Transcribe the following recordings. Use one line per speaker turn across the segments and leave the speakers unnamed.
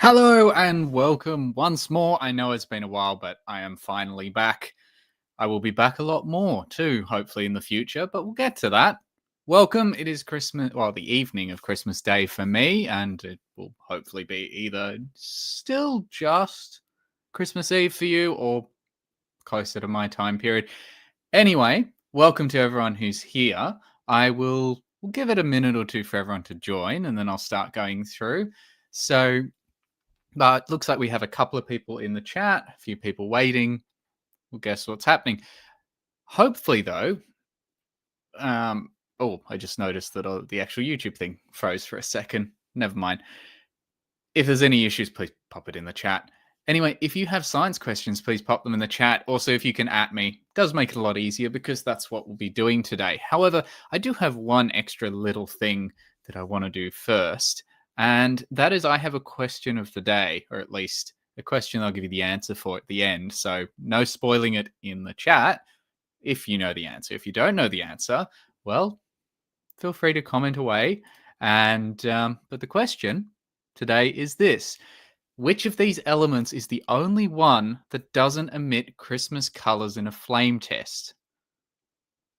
Hello and welcome once more. I know it's been a while, but I am finally back. I will be back a lot more too, hopefully in the future, but we'll get to that. Welcome. It is Christmas, well, the evening of Christmas Day for me, and it will hopefully be either still just Christmas Eve for you or closer to my time period. Anyway, welcome to everyone who's here. We'll give it a minute or two for everyone to join, and then I'll start going through. But looks like we have a couple of people in the chat, a few people waiting. We'll guess what's happening. Hopefully, though, I just noticed that the actual YouTube thing froze for a second. Never mind. If there's any issues, please pop it in the chat. Anyway, if you have science questions, please pop them in the chat. Also, if you can @ me, it does make it a lot easier because that's what we'll be doing today. However, I do have one extra little thing that I want to do first. And that is I have a question of the day, or at least a question I'll give you the answer for at the end. So no spoiling it in the chat if you know the answer. If you don't know the answer, well, feel free to comment away. And but the question today is this. Which of these elements is the only one that doesn't emit Christmas colors in a flame test?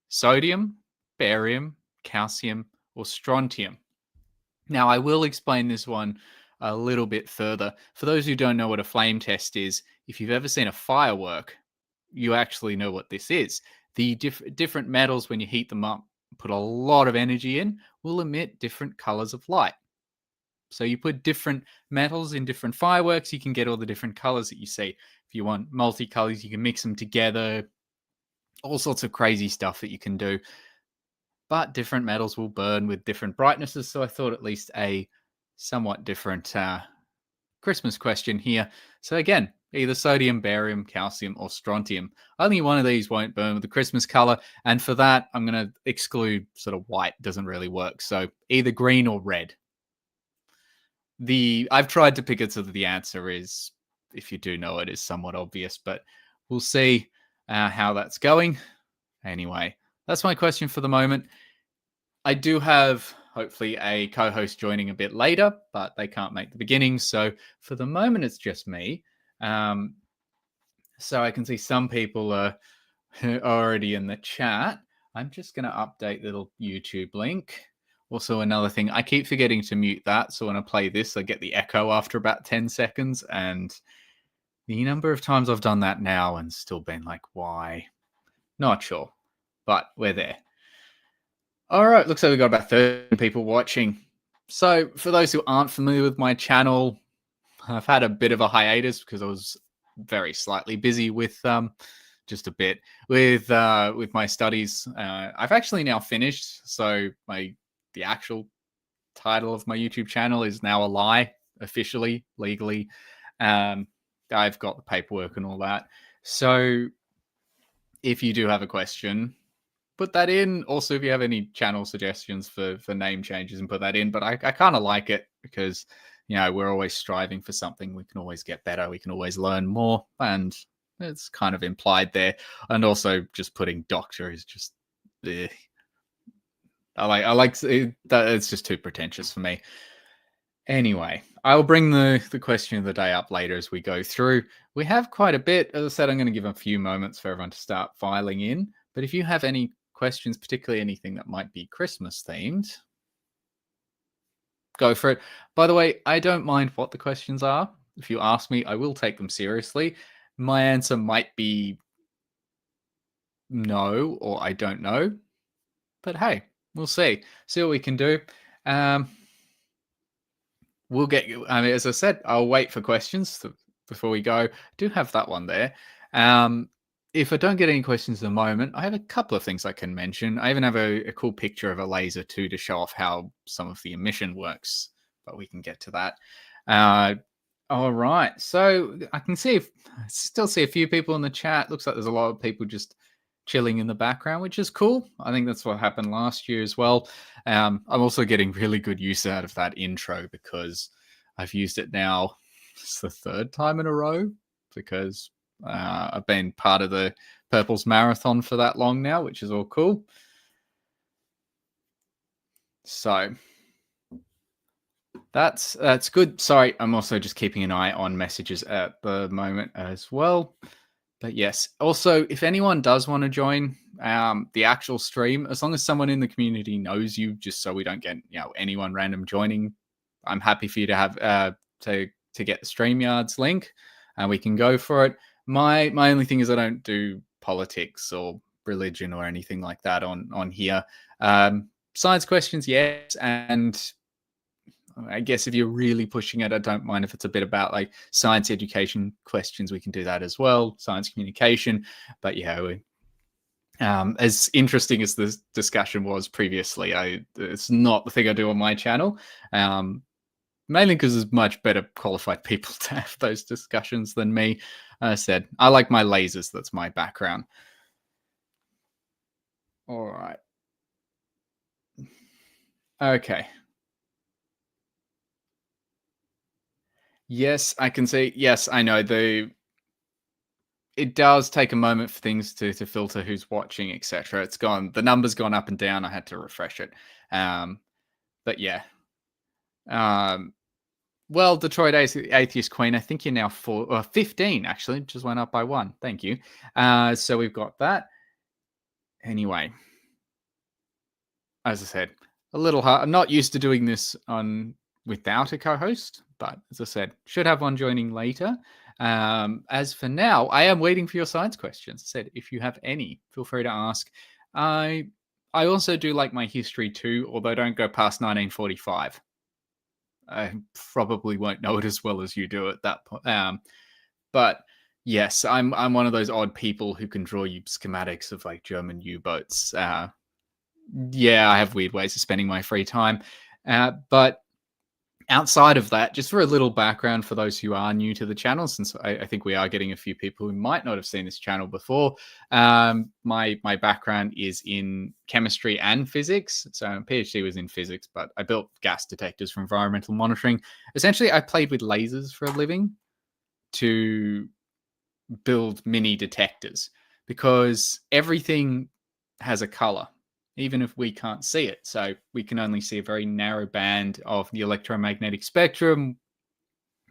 Sodium, barium, calcium, or strontium? Now, I will explain this one a little bit further. For those who don't know what a flame test is, if you've ever seen a firework, you actually know what this is. The different metals, when you heat them up, put a lot of energy in, will emit different colors of light. So you put different metals in different fireworks, you can get all the different colors that you see. If you want multicolors, you can mix them together. All sorts of crazy stuff that you can do. But different metals will burn with different brightnesses. So I thought at least a somewhat different Christmas question here. So again, either sodium, barium, calcium, or strontium. Only one of these won't burn with the Christmas color. And for that, I'm going to exclude sort of white. Doesn't really work. So either green or red. I've tried to pick it so that the answer is, if you do know it, is somewhat obvious. But we'll see how that's going. Anyway. That's my question for the moment. I do have, hopefully, a co-host joining a bit later, but they can't make the beginning. So for the moment, it's just me. So I can see some people are already in the chat. I'm just going to update the little YouTube link. Also, another thing, I keep forgetting to mute that. So when I play this, I get the echo after about 10 seconds. And the number of times I've done that now and still been like, why? Not sure. But we're there. All right, looks like we've got about 30 people watching. So for those who aren't familiar with my channel, I've had a bit of a hiatus because I was very slightly busy with just a bit with my studies. I've actually now finished. So the actual title of my YouTube channel is now a lie, officially, legally. I've got the paperwork and all that. So if you do have a question, put that in. Also, if you have any channel suggestions for name changes, and put that in. But I kind of like it because, we're always striving for something. We can always get better. We can always learn more. And it's kind of implied there. And also just putting doctor is just, I like that. It's just too pretentious for me. Anyway, I'll bring the question of the day up later as we go through. We have quite a bit. As I said, I'm going to give a few moments for everyone to start filing in. But if you have any questions, particularly anything that might be Christmas themed, go for it. By the way, I don't mind what the questions are. If you ask me, I will take them seriously. My answer might be no or I don't know, but hey, we'll see. See what we can do. Um, we'll get you. I mean, as I said, I'll wait for questions before we go. I do have that one there. Um, if I don't get any questions at the moment, I have a couple of things I can mention. I even have a cool picture of a laser too to show off how some of the emission works, but we can get to that. Uh, all right. So I can see, still see a few people in the chat. Looks like there's a lot of people just chilling in the background, which is cool. I think that's what happened last year as well. I'm also getting really good use out of that intro because I've used it now. It's the third time in a row because I've been part of the Purples Marathon for that long now, which is all cool. So that's good. Sorry, I'm also just keeping an eye on messages at the moment as well. But yes, also if anyone does want to join the actual stream, as long as someone in the community knows you, just so we don't get anyone random joining, I'm happy for you to have to get the StreamYard's link, and we can go for it. My only thing is I don't do politics or religion or anything like that on here. Science questions, yes, and I guess if you're really pushing it, I don't mind if it's a bit about like science education questions. We can do that as well, science communication. But yeah, as interesting as this discussion was previously, it's not the thing I do on my channel. Mainly because there's much better qualified people to have those discussions than me. I said I like my lasers. That's my background. All right. Okay. Yes, I can see. Yes, I know. It does take a moment for things to filter who's watching, etc. It's gone. The number's gone up and down. I had to refresh it. But yeah. Well, Detroit Atheist Queen, I think you're now 15, actually. Just went up by 1. Thank you. So we've got that. Anyway, as I said, a little hard. I'm not used to doing this without a co-host, but as I said, should have one joining later. As for now, I am waiting for your science questions. I said, if you have any, feel free to ask. I also do like my history too, although don't go past 1945. I probably won't know it as well as you do at that point. But yes, I'm one of those odd people who can draw you schematics of like German U-boats. Yeah, I have weird ways of spending my free time. But outside of that, just for a little background for those who are new to the channel, since I think we are getting a few people who might not have seen this channel before. My background is in chemistry and physics. So my PhD was in physics, but I built gas detectors for environmental monitoring. Essentially, I played with lasers for a living to build mini detectors because everything has a color, even if we can't see it. So we can only see a very narrow band of the electromagnetic spectrum.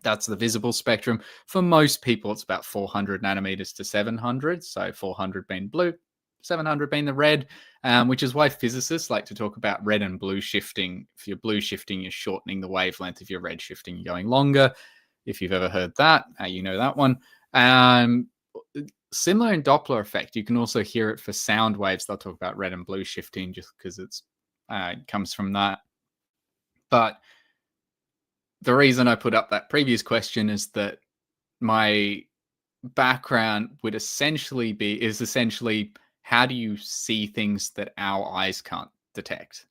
That's the visible spectrum. For most people, it's about 400 nanometers to 700. So 400 being blue, 700 being the red, which is why physicists like to talk about red and blue shifting. If you're blue shifting, you're shortening the wavelength. If you're red shifting, you're going longer. If you've ever heard that, you know that one. Similar in Doppler effect, you can also hear it for sound waves. They'll talk about red and blue shifting just because it comes from that. But the reason I put up that previous question is that my background would essentially how do you see things that our eyes can't detect?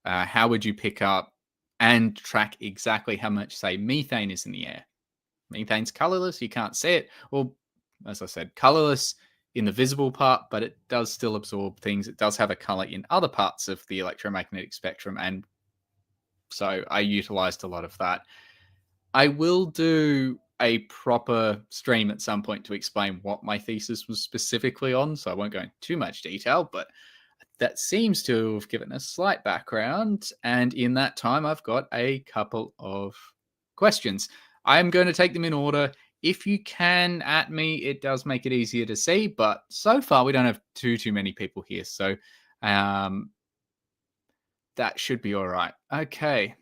How would you pick up and track exactly how much, say, methane is in the air? Methane's colorless, you can't see it. Well, as I said, colorless in the visible part, but it does still absorb things. It does have a color in other parts of the electromagnetic spectrum. And so I utilized a lot of that. I will do a proper stream at some point to explain what my thesis was specifically on. So I won't go into too much detail, but that seems to have given a slight background. And in that time, I've got a couple of questions. I'm going to take them in order. If you can at me, it does make it easier to see. But so far, we don't have too many people here. So that should be all right. Okay.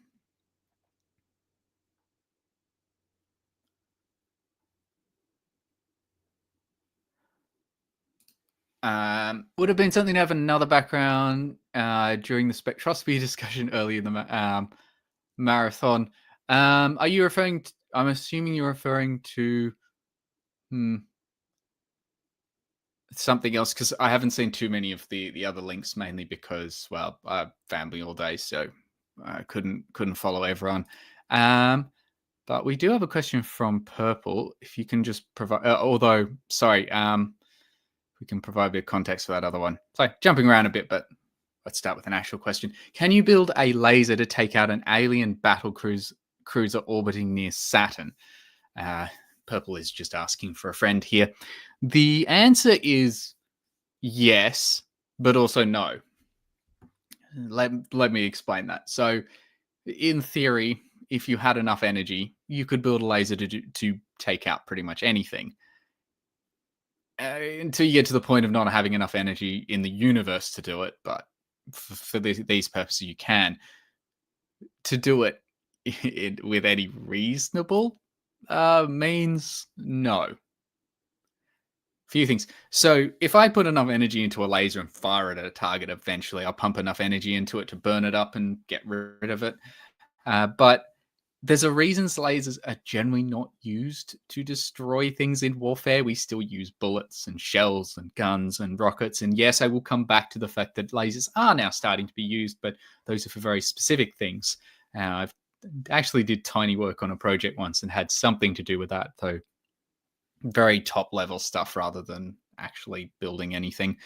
Would have been something to have another background during the spectroscopy discussion earlier in the marathon. Are you referring to, I'm assuming you're referring to something else, because I haven't seen too many of the other links, mainly because, well, I have family all day, so I couldn't follow everyone. But we do have a question from Purple. If you can just provide, although, sorry, we can provide a bit of context for that other one. So jumping around a bit, but let's start with an actual question. Can you build a laser to take out an alien battle cruiser orbiting near Saturn? Purple is just asking for a friend here. The answer is yes, but also no. Let me explain that. So, in theory, if you had enough energy, you could build a laser to take out pretty much anything. Until you get to the point of not having enough energy in the universe to do it, but for these purposes, you can. To do it with any reasonable means, no. Few things. So if I put enough energy into a laser and fire it at a target, eventually I'll pump enough energy into it to burn it up and get rid of it. But there's a reason lasers are generally not used to destroy things in warfare. We still use bullets and shells and guns and rockets. And yes, I will come back to the fact that lasers are now starting to be used, but those are for very specific things. I've actually did tiny work on a project once and had something to do with that, though very top level stuff rather than actually building anything.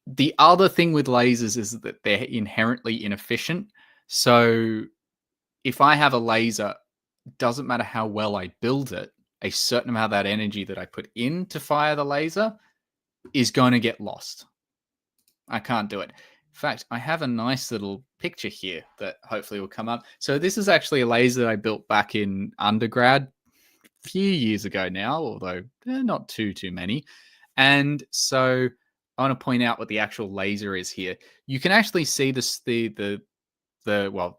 The other thing with lasers is that they're inherently inefficient. So if I have a laser, doesn't matter how well I build it, a certain amount of that energy that I put in to fire the laser is going to get lost. I can't do it. In fact, I have a nice little picture here that hopefully will come up. So this is actually a laser that I built back in undergrad a few years ago now, although not too many. And so I want to point out what the actual laser is here. You can actually see this the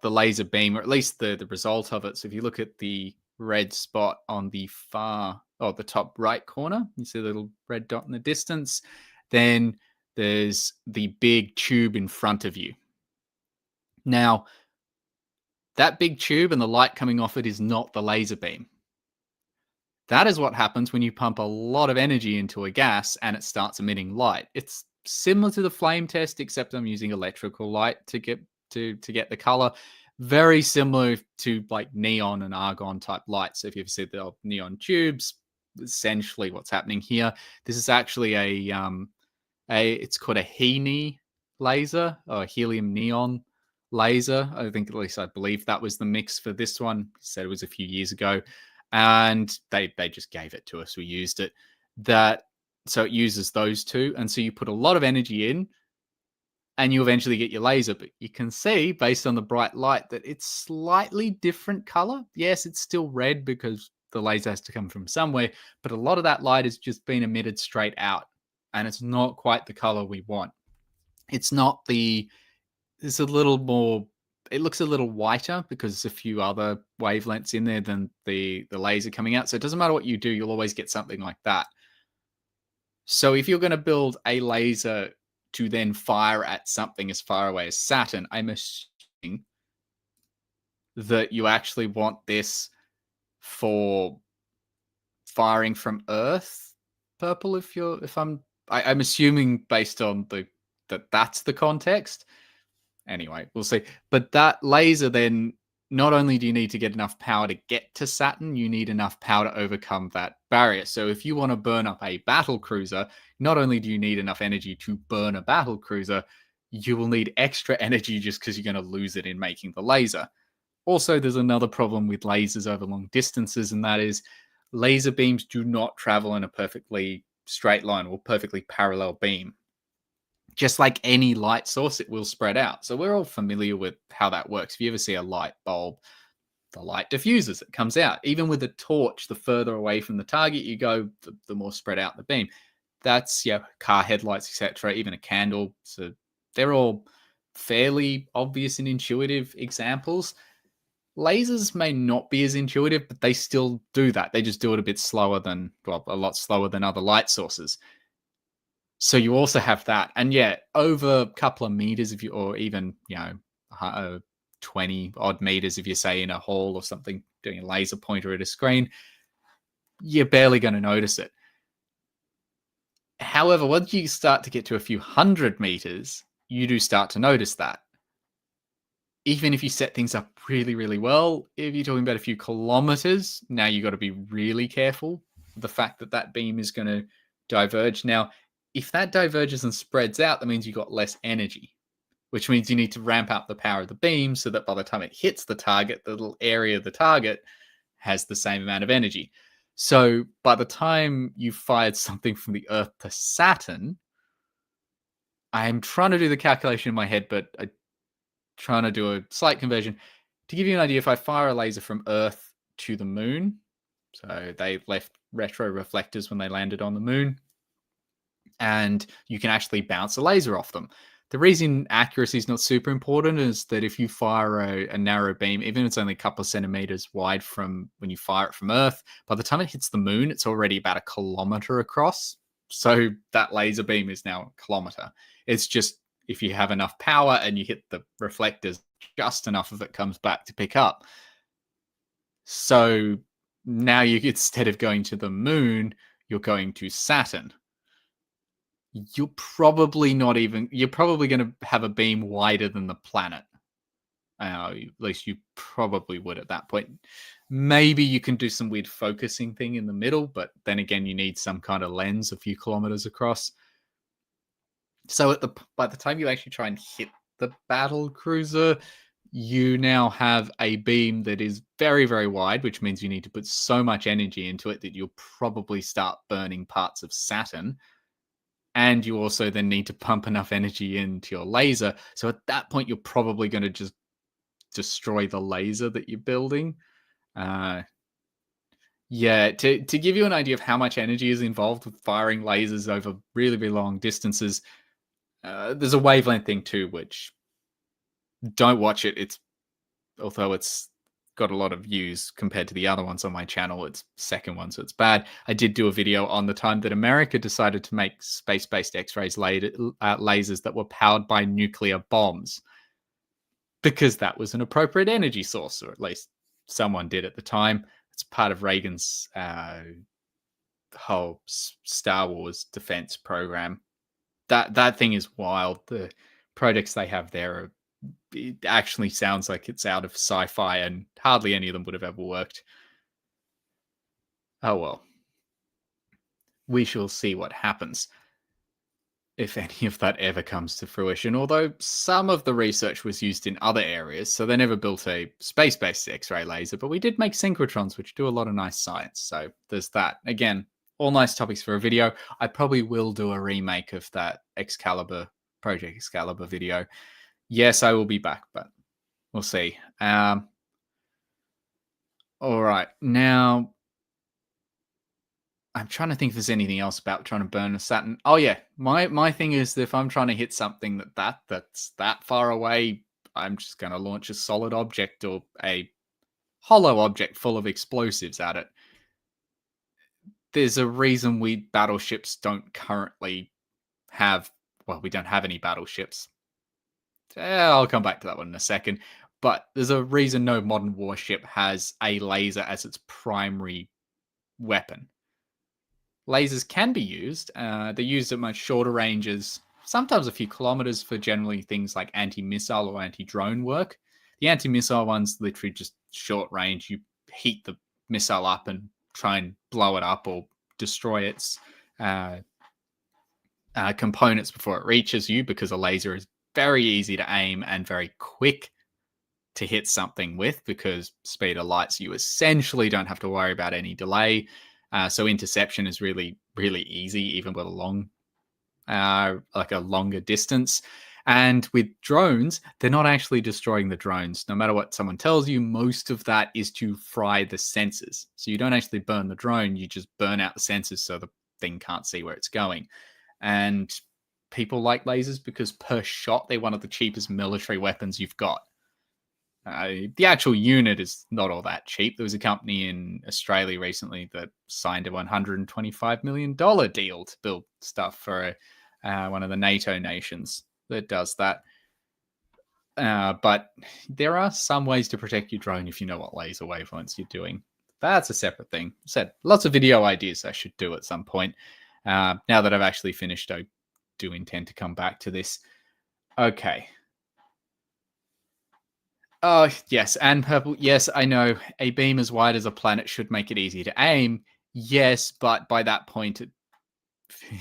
laser beam, or at least the result of it. So if you look at the red spot on the the top right corner, you see the little red dot in the distance, then there's the big tube in front of you. Now, that big tube and the light coming off it is not the laser beam. That is what happens when you pump a lot of energy into a gas and it starts emitting light. It's similar to the flame test, except I'm using electrical light to get the color. Very similar to like neon and argon type light. So if you've seen the neon tubes, essentially what's happening here. This is actually it's called a HENI laser, or helium neon laser. I think, at least I believe that was the mix for this one. Said it was a few years ago, and they just gave it to us. We used it. So it uses those two, and so you put a lot of energy in, and you eventually get your laser. But you can see, based on the bright light, that it's slightly different color. Yes, it's still red because the laser has to come from somewhere, but a lot of that light has just been emitted straight out, and it's not quite the color we want. It's a little more, it looks a little whiter because there's a few other wavelengths in there than the laser coming out. So it doesn't matter what you do, you'll always get something like that. So if you're going to build a laser to then fire at something as far away as Saturn, I'm assuming that you actually want this for firing from Earth, Purple. I'm assuming based on that's the context. Anyway, we'll see. But that laser, then, not only do you need to get enough power to get to Saturn, you need enough power to overcome that barrier. So if you want to burn up a battle cruiser, not only do you need enough energy to burn a battle cruiser, you will need extra energy just because you're going to lose it in making the laser. Also, there's another problem with lasers over long distances, and that is laser beams do not travel in a perfectly straight line or perfectly parallel beam. Just like any light source, it will spread out. So we're all familiar with how that works. If you ever see a light bulb, the light diffuses, it comes out. Even with a torch, the further away from the target you go, the more spread out the beam. That's car headlights, etc., even a candle. So they're all fairly obvious and intuitive examples. Lasers may not be as intuitive, but they still do that. They just do it a lot slower than other light sources. So you also have that. And yeah, over a couple of meters, if you, or even, 20 odd meters, if you say in a hall or something, doing a laser pointer at a screen, you're barely going to notice it. However, once you start to get to a few hundred meters, you do start to notice that. Even if you set things up really, really well, if you're talking about a few kilometers, now you got to be really careful. The fact that that beam is going to diverge. Now, if that diverges and spreads out, that means you got less energy, which means you need to ramp up the power of the beam so that by the time it hits the target, the little area of the target has the same amount of energy. So by the time you fired something from the Earth to Saturn, I'm trying to do the calculation in my head, but I'm trying to do a slight conversion. To give you an idea, if I fire a laser from Earth to the moon, so they left retro reflectors when they landed on the moon, and you can actually bounce a laser off them. The reason accuracy is not super important is that if you fire a narrow beam, even if it's only a couple of centimeters wide from when you fire it from Earth, by the time it hits the moon, it's already about a kilometer across. So that laser beam is now a kilometer. It's just if you have enough power and you hit the reflectors, just enough of it comes back to pick up. So now you, instead of going to the moon, you're going to Saturn. You're probably going to have a beam wider than the planet. At least you probably would at that point. Maybe you can do some weird focusing thing in the middle, but then again, you need some kind of lens a few kilometers across. So by the time you actually try and hit the battle cruiser, you now have a beam that is very, very wide, which means you need to put so much energy into it that you'll probably start burning parts of Saturn. And you also then need to pump enough energy into your laser. So at that point, you're probably going to just destroy the laser that you're building. Yeah, to give you an idea of how much energy is involved with firing lasers over really, really long distances, there's a wavelength thing too, which don't watch it. Although it's got a lot of views compared to the other ones on my channel, it's second one, so it's bad. I did do a video on the time that America decided to make space-based X-rays lasers that were powered by nuclear bombs, because that was an appropriate energy source, or at least someone did at the time. It's part of Reagan's whole Star Wars defense program. That thing is wild. The projects they have there it actually sounds like it's out of sci-fi, and hardly any of them would have ever worked. Oh well. We shall see what happens if any of that ever comes to fruition, although some of the research was used in other areas, so they never built a space-based X-ray laser, but we did make synchrotrons, which do a lot of nice science, so there's that. Again, all nice topics for a video. I probably will do a remake of that Project Excalibur video. Yes, I will be back, but we'll see. All right, now I'm trying to think if there's anything else about trying to burn a Saturn. Oh yeah, my thing is that if I'm trying to hit something that's that far away, I'm just going to launch a solid object or a hollow object full of explosives at it. There's a reason battleships don't currently have. Well, we don't have any battleships. I'll come back to that one in a second. But there's a reason no modern warship has a laser as its primary weapon. Lasers can be used. They're used at much shorter ranges, sometimes a few kilometers, for generally things like anti-missile or anti-drone work. The anti-missile ones, literally just short range. You heat the missile up and try and blow it up or destroy its components before it reaches you, because a laser is very easy to aim and very quick to hit something with, because speed of light, so you essentially don't have to worry about any delay. So interception is really, really easy, even with a longer distance. And with drones, they're not actually destroying the drones. No matter what someone tells you, most of that is to fry the sensors. So you don't actually burn the drone, you just burn out the sensors so the thing can't see where it's going. And people like lasers because per shot, they're one of the cheapest military weapons you've got. The actual unit is not all that cheap. There was a company in Australia recently that signed a $125 million deal to build stuff for one of the NATO nations that does that. But there are some ways to protect your drone if you know what laser wavelengths you're doing. That's a separate thing. Said lots of video ideas I should do at some point. Now that I've actually finished, I do intend to come back to this. Okay. Oh, yes, and purple. Yes, I know. A beam as wide as a planet should make it easier to aim. Yes, but by that point,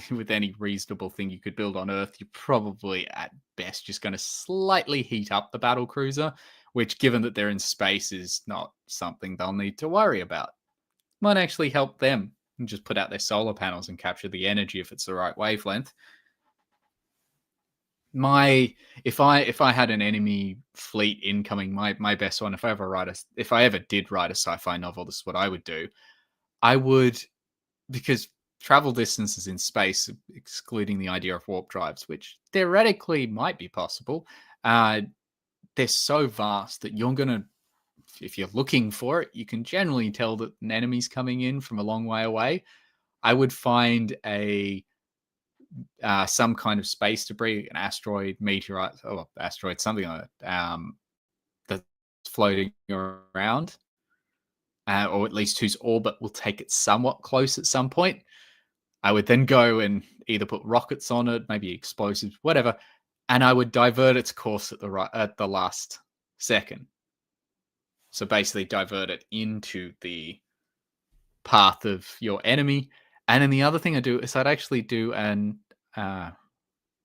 with any reasonable thing you could build on Earth, you're probably at best just going to slightly heat up the battle cruiser, which, given that they're in space, is not something they'll need to worry about. Might actually help them and just put out their solar panels and capture the energy if it's the right wavelength. If I had an enemy fleet incoming, my best one, if I ever did write a sci-fi novel, this is what I would do. I would, because travel distances in space, excluding the idea of warp drives, which theoretically might be possible, they're so vast that you're gonna, if you're looking for it, you can generally tell that an enemy's coming in from a long way away. I would find some kind of space debris, an asteroid, meteorite, asteroid, something like that, that's floating around, or at least whose orbit will take it somewhat close at some point. I would then go and either put rockets on it, maybe explosives, whatever, and I would divert its course at the last second. So basically, divert it into the path of your enemy. And then the other thing I do is I'd actually do it's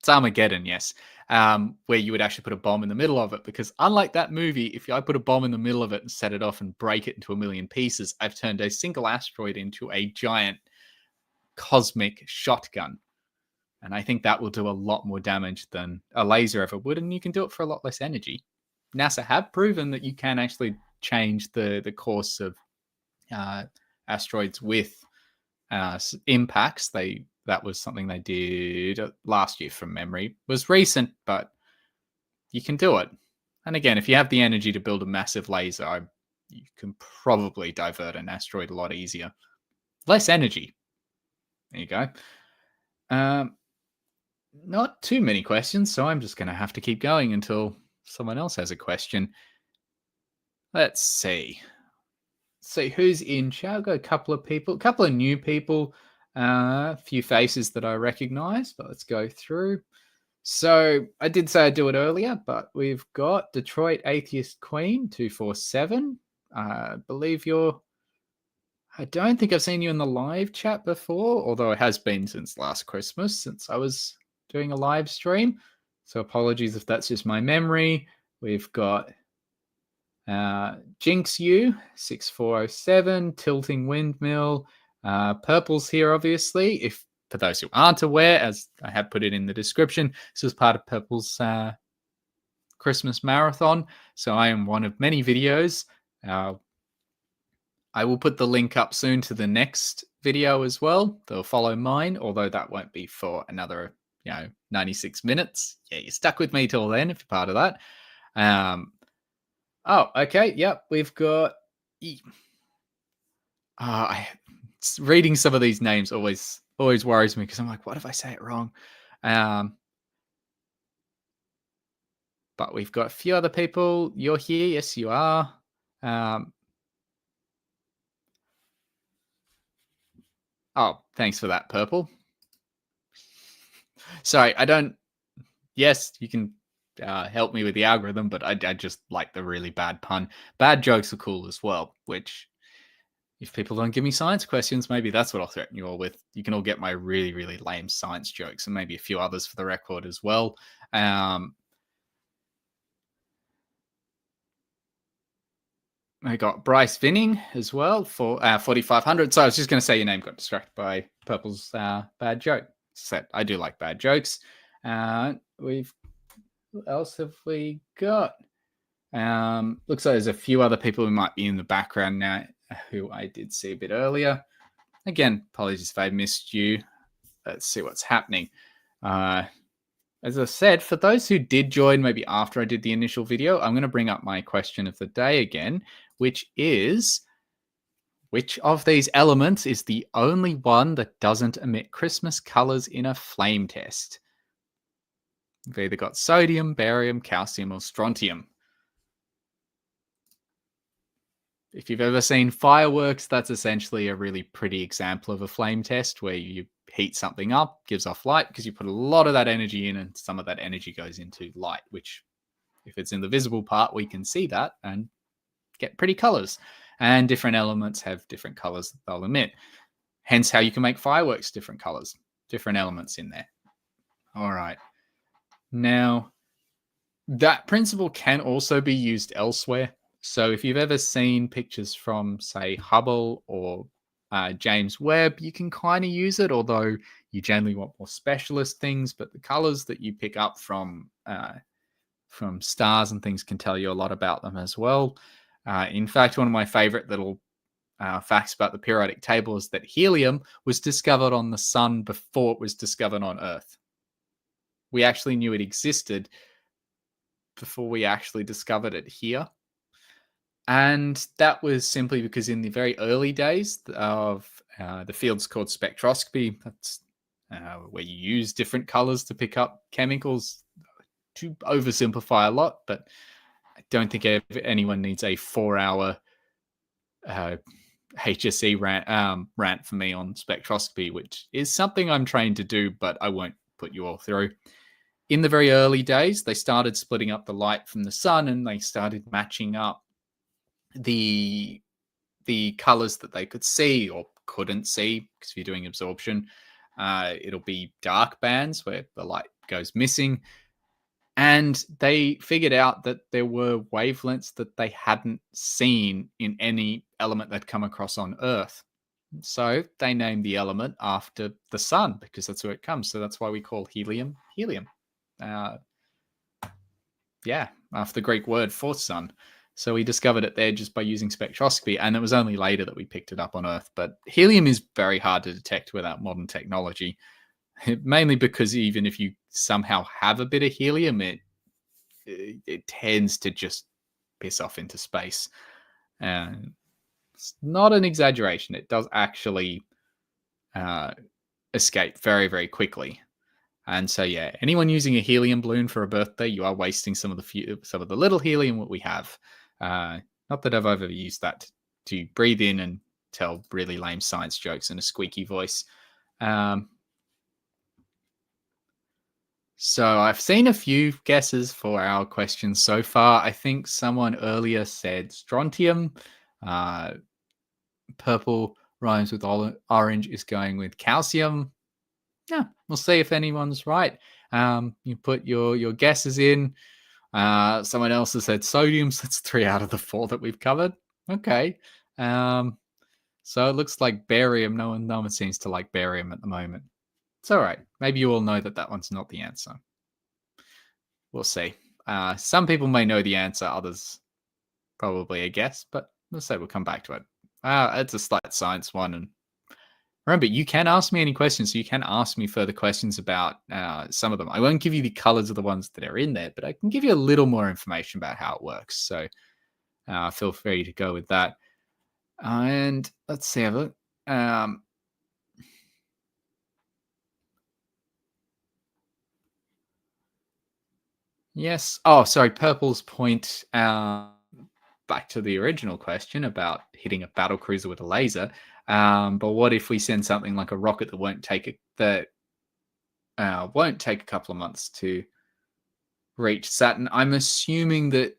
Armageddon, yes, where you would actually put a bomb in the middle of it. Because unlike that movie, if I put a bomb in the middle of it and set it off and break it into a million pieces, I've turned a single asteroid into a giant cosmic shotgun. And I think that will do a lot more damage than a laser ever would. And you can do it for a lot less energy. NASA have proven that you can actually change the course of asteroids with impacts. That was something they did last year from memory. It was recent, but you can do it. And again, if you have the energy to build a massive laser, you can probably divert an asteroid a lot easier. Less energy. There you go. Not too many questions, so I'm just going to have to keep going until someone else has a question. Let's see. Who's in chat? I've got a couple of people, a couple of new people, a few faces that I recognize, but let's go through. So I did say I'd do it earlier, but we've got Detroit Atheist Queen 247. I believe I don't think I've seen you in the live chat before, although it has been since last Christmas, since I was doing a live stream. So apologies if that's just my memory. We've got Jinx U 6407, Tilting Windmill, Purple's here, obviously. If for those who aren't aware, as I have put it in the description, this was part of Purple's Christmas marathon. So I am one of many videos. I will put the link up soon to the next video as well. They'll follow mine, although that won't be for another 96 minutes. Yeah, you're stuck with me till then if you're part of that. Oh, okay. Yep, we've got. Reading some of these names always worries me because I'm like, what if I say it wrong? But we've got a few other people. You're here. Yes, you are. Oh, thanks for that, Purple. Sorry, I don't. Yes, you can help me with the algorithm, but I just like the really bad pun. Bad jokes are cool as well, which if people don't give me science questions, maybe that's what I'll threaten you all with. You can all get my really, really lame science jokes and maybe a few others for the record as well. I got Bryce Vinning as well for 4,500. So I was just going to say your name got distracted by Purple's bad joke. So I do like bad jokes. Who else have we got? Looks like there's a few other people who might be in the background now who I did see a bit earlier. Again, apologies if I missed you. Let's see what's happening. As I said, for those who did join maybe after I did the initial video, I'm going to bring up my question of the day again, which is, which of these elements is the only one that doesn't emit Christmas colors in a flame test? We've either got sodium, barium, calcium, or strontium. If you've ever seen fireworks, that's essentially a really pretty example of a flame test where you heat something up, gives off light because you put a lot of that energy in, and some of that energy goes into light, which, if it's in the visible part, we can see that and get pretty colors. And different elements have different colors that they'll emit. Hence how you can make fireworks different colors, different elements in there. All right. Now, that principle can also be used elsewhere. So if you've ever seen pictures from, say, Hubble or James Webb, you can kind of use it, although you generally want more specialist things. But the colors that you pick up from stars and things can tell you a lot about them as well. In fact, one of my favorite little facts about the periodic table is that helium was discovered on the sun before it was discovered on Earth. We actually knew it existed before we actually discovered it here. And that was simply because in the very early days of the field's called spectroscopy, that's where you use different colors to pick up chemicals, to oversimplify a lot, but I don't think anyone needs a 4-hour HSE rant for me on spectroscopy, which is something I'm trained to do, but I won't put you all through. In the very early days, they started splitting up the light from the sun, and they started matching up the colors that they could see or couldn't see, because if you're doing absorption, it'll be dark bands where the light goes missing. And they figured out that there were wavelengths that they hadn't seen in any element they'd come across on Earth. So they named the element after the sun, because that's where it comes. So that's why we call helium helium. After the Greek word for sun. So we discovered it there just by using spectroscopy, and it was only later that we picked it up on Earth. But helium is very hard to detect without modern technology, mainly because even if you somehow have a bit of helium, it tends to just piss off into space. And it's not an exaggeration. It does actually escape very, very quickly. And so, yeah, anyone using a helium balloon for a birthday, you are wasting some of the little helium that we have. Not that I've ever used that to breathe in and tell really lame science jokes in a squeaky voice. So I've seen a few guesses for our questions so far. I think someone earlier said strontium. Purple rhymes with orange is going with calcium. Yeah, we'll see if anyone's right. You put your guesses in. Someone else has said sodium, so that's 3 out of the 4 that we've covered. Okay. So it looks like barium. No one seems to like barium at the moment. It's all right. Maybe you all know that one's not the answer. We'll see. Some people may know the answer, others probably a guess, but we'll say we'll come back to it. It's a slight science one, and remember, you can ask me any questions. So you can ask me further questions about some of them. I won't give you the colors of the ones that are in there, but I can give you a little more information about how it works. So feel free to go with that. And let's see. Yes. Oh, sorry. Purple's point. Back to the original question about hitting a battle cruiser with a laser. But what if we send something like a rocket that won't take a couple of months to reach Saturn? I'm assuming that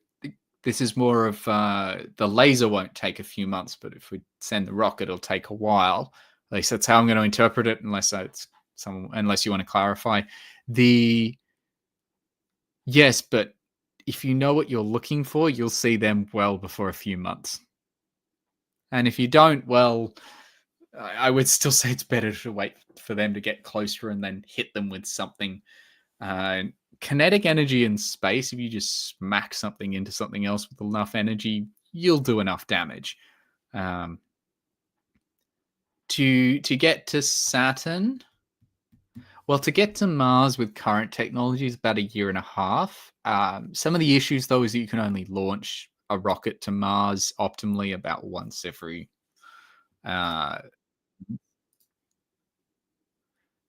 this is more of the laser won't take a few months, but if we send the rocket, it'll take a while. At least that's how I'm going to interpret it, unless you want to clarify. Yes, but if you know what you're looking for, you'll see them well before a few months. And if you don't, well, I would still say it's better to wait for them to get closer and then hit them with something. Kinetic energy in space, if you just smack something into something else with enough energy, you'll do enough damage. To get to Saturn, well, to get to Mars with current technology is about 1.5 years. Some of the issues, though, is that you can only launch a rocket to Mars optimally about once every.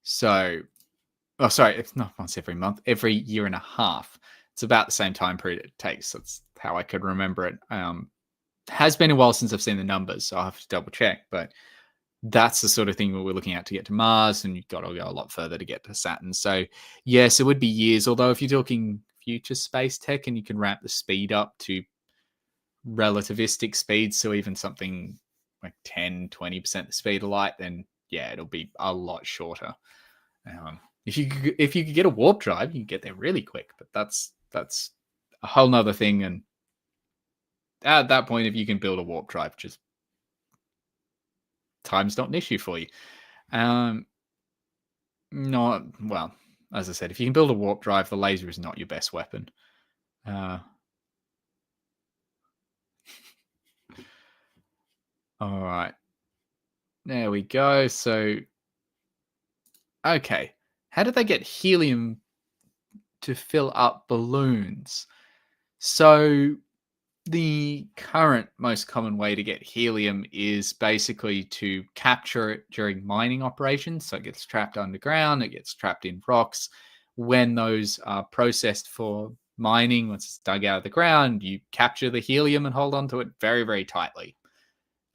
So Oh, sorry, it's not once every month, every year and a half. It's about the same time period it takes. That's how I could remember it. Has been a while since I've seen the numbers, so I'll have to double check. But that's the sort of thing we're looking at to get to Mars, and you've got to go a lot further to get to Saturn. So yes, it would be years. Although if you're talking future space tech and you can ramp the speed up to relativistic speeds, so even something like 10-20% the speed of light, then yeah, it'll be a lot shorter. If you could get a warp drive, you can get there really quick, but that's a whole nother thing. And at that point, if you can build a warp drive, just time's not an issue for you. Not well, as I said, if you can build a warp drive, the laser is not your best weapon. All right, there we go. So, okay, how did they get helium to fill up balloons? So the current most common way to get helium is basically to capture it during mining operations. So it gets trapped underground, it gets trapped in rocks. When those are processed for mining, once it's dug out of the ground, you capture the helium and hold on to it very, very tightly.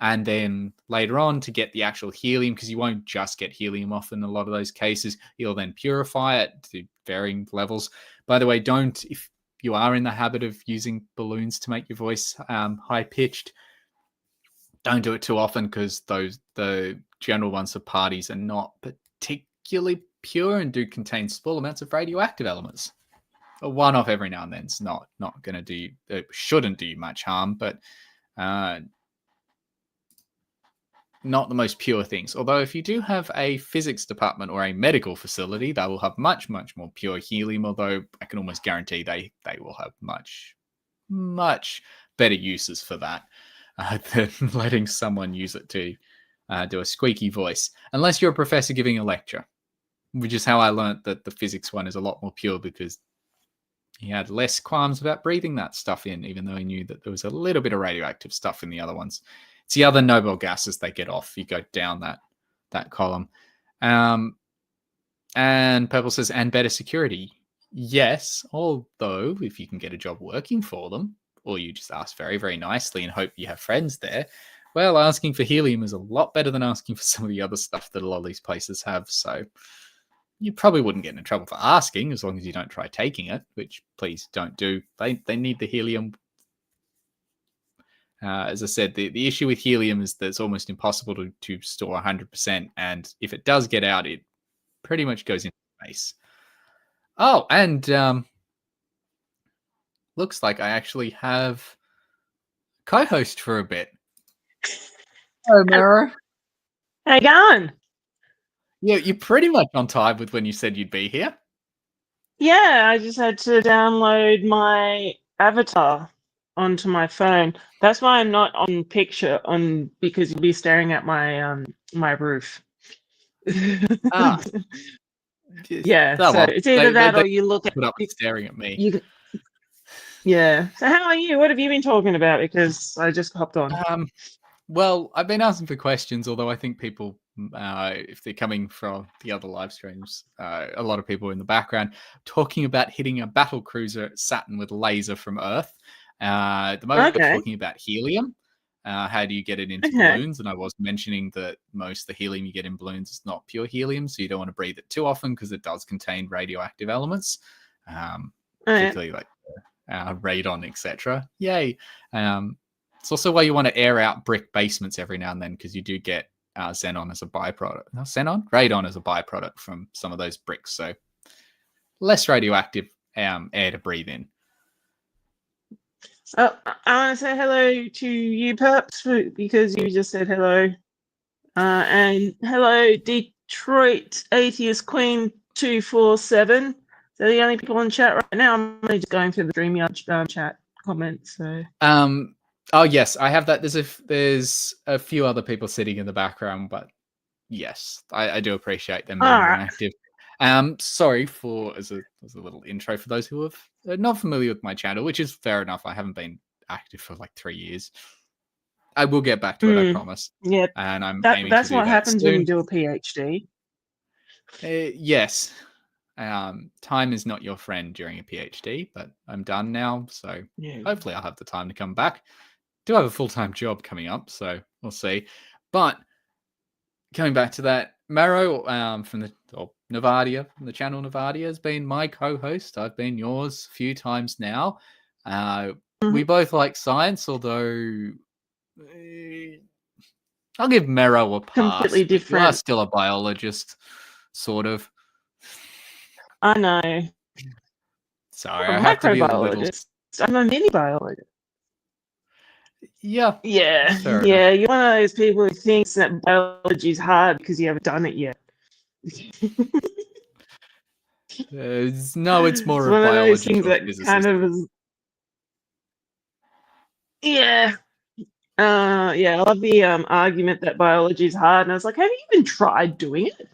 And then later on, to get the actual helium, because you won't just get helium off in a lot of those cases, you'll then purify it to varying levels. By the way, if you are in the habit of using balloons to make your voice high pitched, don't do it too often, because the general ones for parties are not particularly pure and do contain small amounts of radioactive elements. A one-off every now and then is not going to do. It shouldn't do you much harm, but not the most pure things. Although if you do have a physics department or a medical facility, they will have much, much more pure helium, although I can almost guarantee they will have much, much better uses for that than letting someone use it to do a squeaky voice. Unless you're a professor giving a lecture, which is how I learned that the physics one is a lot more pure, because he had less qualms about breathing that stuff in, even though he knew that there was a little bit of radioactive stuff in the other ones. It's the other noble gases they get off. You go down that column. And Purple says, and better security. Yes, although if you can get a job working for them, or you just ask very, very nicely and hope you have friends there, well, asking for helium is a lot better than asking for some of the other stuff that a lot of these places have. So you probably wouldn't get in trouble for asking, as long as you don't try taking it, which please don't do. They need the helium. As I said, the issue with helium is that it's almost impossible to store 100%. And if it does get out, it pretty much goes into space. Oh, and looks like I actually have co-host for a bit. Hello, Mara.
How you going?
Yeah, you're pretty much on time with when you said you'd be here.
Yeah, I just had to download my avatar onto my phone. That's why I'm not on picture because you'll be staring at my my roof.
Ah.
Yeah,
Oh,
so
well,
it's either that or you look at
put up with staring at me.
Yeah. So how are you? What have you been talking about? Because I just hopped on.
Well, I've been asking for questions, although I think people, if they're coming from the other live streams, a lot of people in the background talking about hitting a battle cruiser at Saturn with a laser from Earth. At the moment, we're talking about helium. How do you get it into balloons? And I was mentioning that most of the helium you get in balloons is not pure helium, so you don't want to breathe it too often because it does contain radioactive elements, particularly like radon, etc. Yay. It's also why you want to air out brick basements every now and then, because you do get xenon as a byproduct. No, radon as a byproduct from some of those bricks. So less radioactive air to breathe in.
I want to say hello to you, Perps, because you just said hello. And hello, Detroit Atheist Queen 247. They're the only people on chat right now. I'm only just going through the StreamYard chat comments. So.
Oh yes, I have that. There's a few other people sitting in the background, but yes, I do appreciate them being more active. Sorry for as a little intro for those who are not familiar with my channel, which is fair enough. I haven't been active for like 3 years. I will get back to it, I promise.
Yeah,
and I'm
that's
aiming to do
what
that
happens
soon.
when you do a PhD.
Yes, Time is not your friend during a PhD, but I'm done now, so hopefully I'll have the time to come back. Do have a full-time job coming up, so we'll see. But coming back to that, Maro from the Navadia, from the channel Navadia, has been my co-host. I've been yours a few times now. We both like science, although I'll give Mero a pass.
Completely different.
You are still a biologist, sort of.
I know.
Sorry, I have to be a little.
I'm a mini biologist.
Yeah.
Yeah. Yeah. You're one of those people who thinks that biology is hard because you haven't done it yet.
No, it's more
it's
of
one
biology.
Of those things that kind of is. Yeah. Yeah, I love the argument that biology is hard, and I was like, have you even tried doing it?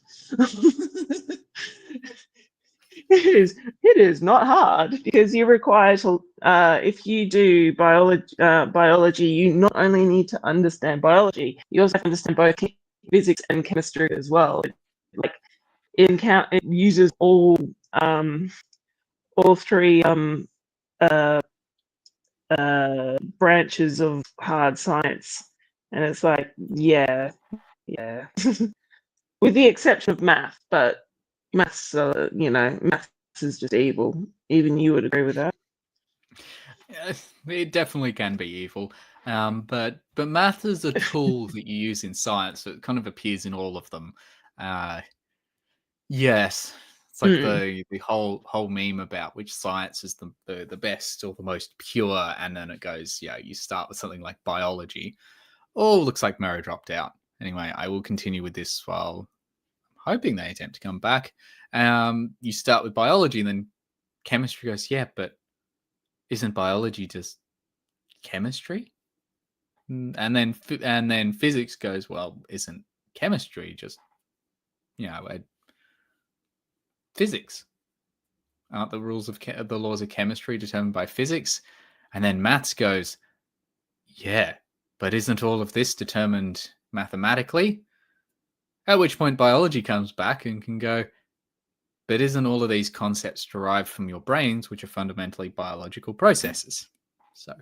It is not hard because you require to if you do biology, you not only need to understand biology, you also have to understand both physics and chemistry as well. Like it uses all three branches of hard science, and it's like yeah with the exception of math, but maths maths is just evil. Even you would agree with that.
It definitely can be evil, but math is a tool that you use in science, so it kind of appears in all of them. Yes, it's like the whole meme about which science is the best or the most pure, and then it goes, you start with something like biology. Oh, looks like Mero dropped out. Anyway, I will continue with this while I'm hoping they attempt to come back. You start with biology, and then chemistry goes, yeah, but isn't biology just chemistry? And then physics goes, well, isn't chemistry just physics? Aren't the rules of the laws of chemistry determined by physics? And then maths goes, yeah, but isn't all of this determined mathematically? At which point biology comes back and can go, but isn't all of these concepts derived from your brains, which are fundamentally biological processes? So,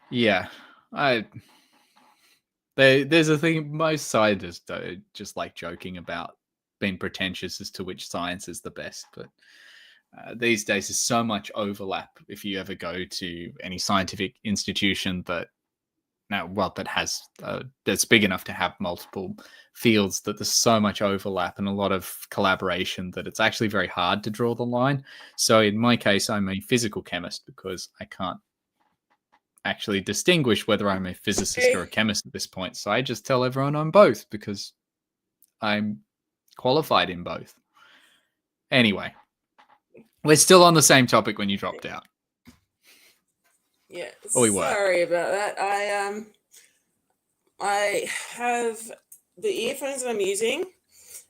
yeah, there's a thing, most scientists just like joking about being pretentious as to which science is the best, but these days there's so much overlap. If you ever go to any scientific institution that's big enough to have multiple fields, that there's so much overlap and a lot of collaboration that it's actually very hard to draw the line. So in my case, I'm a physical chemist because I can't actually distinguish whether I'm a physicist or a chemist at this point. So I just tell everyone I'm both because I'm qualified in both. Anyway, we're still on the same topic when you dropped out.
Yeah, sorry about that. I have the earphones that I'm using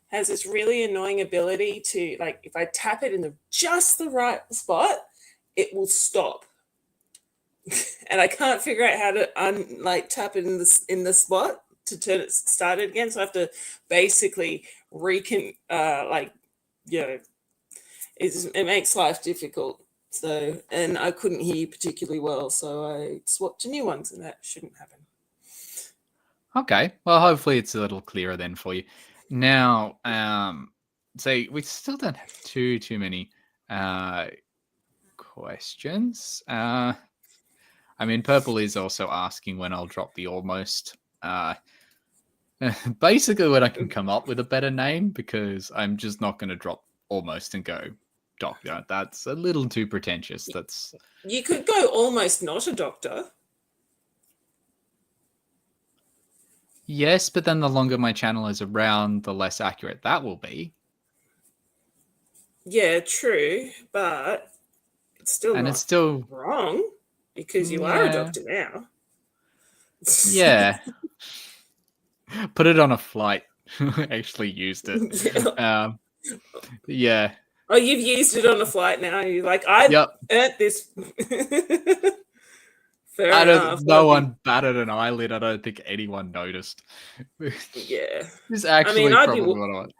has this really annoying ability to, like, if I tap it in just the right spot, it will stop. And I can't figure out how to tap it in the spot to turn it started again. So I have to basically it makes life difficult. So, and I couldn't hear you particularly well, so I swapped to new ones, and that shouldn't happen.
Okay, well, hopefully it's a little clearer then for you. Now, so we still don't have too many questions. I mean, Purple is also asking when I'll drop the almost. Basically, when I can come up with a better name, because I'm just not going to drop almost and go doctor. That's a little too pretentious.
You could go almost not a doctor.
Yes, but then the longer my channel is around, the less accurate that will be.
Yeah, true, but it's still wrong because you are a doctor now.
Yeah. Put it on a flight. Actually used it. Yeah.
Oh, you've used it on a flight now. You're like, I earned this. Fair enough.
No one batted an eyelid. I don't think anyone noticed.
Yeah.
It's actually probably what I want.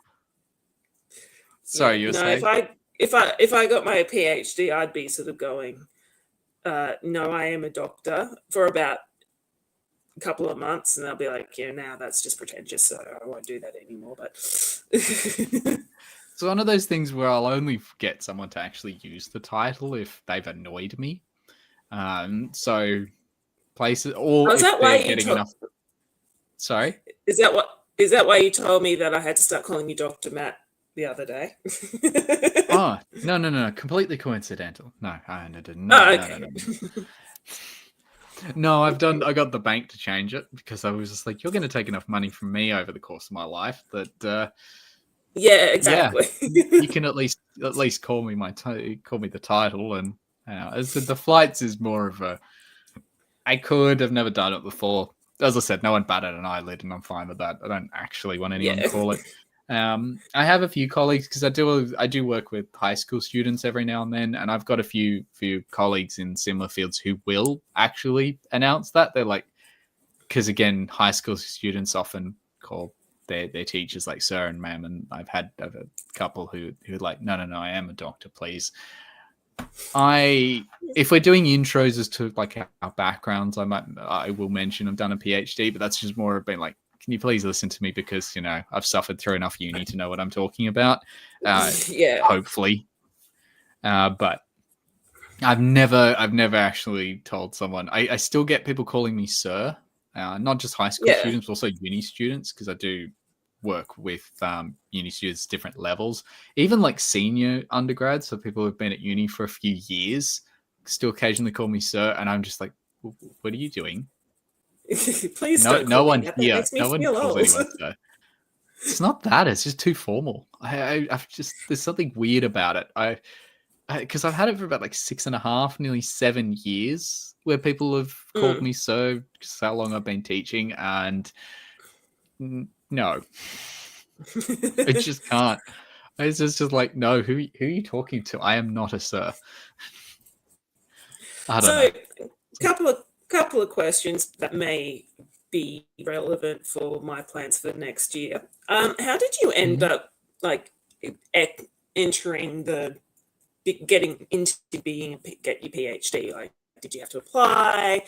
Sorry, you were
no,
saying?
if I got my PhD, I'd be sort of going, no, I am a doctor for about a couple of months, and they'll be like, yeah, now that's just pretentious, so I won't do that anymore. But
It's one of those things where I'll only get someone to actually use the title if they've annoyed me. So places, or
is
if
that why
they're
you
getting enough. Sorry.
is that why you told me that I had to start calling you Dr. Matt the other day?
Oh, no, completely coincidental. No, I didn't.
Oh,
No,
okay.
no. No, I got the bank to change it because I was just like, you're going to take enough money from me over the course of my life that
Yeah, exactly.
you can at least call me call me the title. And as I said, the flights is more of a, I could have never done it before. As I said, no one batted an eyelid, and I'm fine with that. I don't actually want anyone to call it. I have a few colleagues because I do work with high school students every now and then, and I've got a few colleagues in similar fields who will actually announce that. They're like, because again, high school students often call their teachers like sir and ma'am, and I've had a couple who are like, no, I am a doctor, please. If we're doing intros as to like our backgrounds, I will mention I've done a PhD, but that's just more of being like, can you please listen to me because I've suffered through enough uni to know what I'm talking about.
Yeah.
Hopefully, but I've never actually told someone. I still get people calling me sir, not just high school students, but also uni students, because I do work with uni students different levels, even like senior undergrads, so people who've been at uni for a few years still occasionally call me sir, and I'm just like, what are you doing?
Please don't call me that. That
Yeah,
makes me
no one
feel
calls
old.
anyone sir. It's not that, it's just too formal. I've just, there's something weird about it. Because I've had it for about like 6.5, nearly 7 years, where people have called me so, because how long I've been teaching, and no, I just can't. It's just like, no, who are you talking to? I am not a sir. I don't know.
Couple of questions that may be relevant for my plans for next year. How did you end up like entering getting into get your PhD? Like, did you have to apply,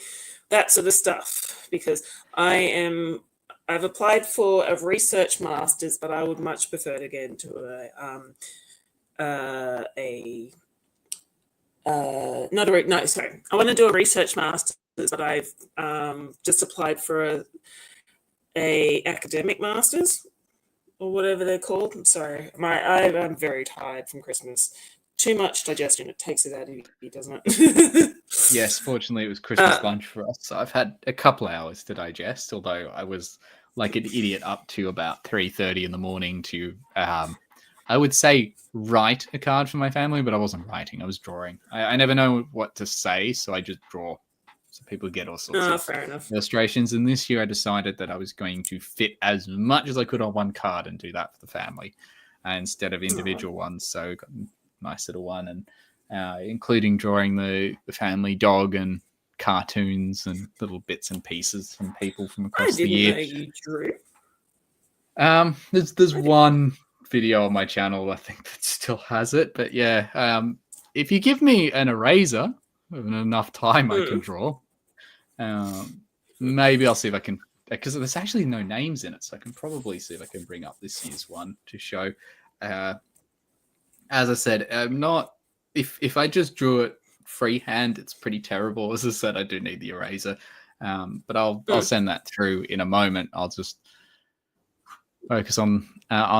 that sort of stuff? Because I've applied for a research master's, but I would much prefer to get into I want to do a research master's, but I've just applied for a academic master's or whatever they're called. I'm sorry, I'm very tired from Christmas. Too much digestion, it takes it out of you, doesn't it?
Yes, fortunately it was Christmas lunch for us, so I've had a couple hours to digest, although I was like an idiot up to about 3:30 in the morning to I would say write a card for my family, but I wasn't writing, I was drawing. I never know what to say, so I just draw, so people get all sorts of
fair enough.
illustrations. And this year I decided that I was going to fit as much as I could on one card and do that for the family instead of individual ones. So got a nice little one, and including drawing the family dog and cartoons and little bits and pieces from people from across the year.
I didn't know you drew.
There's one video on my channel, I think, that still has it, but yeah, if you give me an eraser and enough time, I can draw. Maybe I'll see if I can, because there's actually no names in it, so I can probably see if I can bring up this year's one to show. As I said, not if I just drew it freehand, it's pretty terrible. As I said, I do need the eraser, but I'll send that through in a moment. I'll just focus on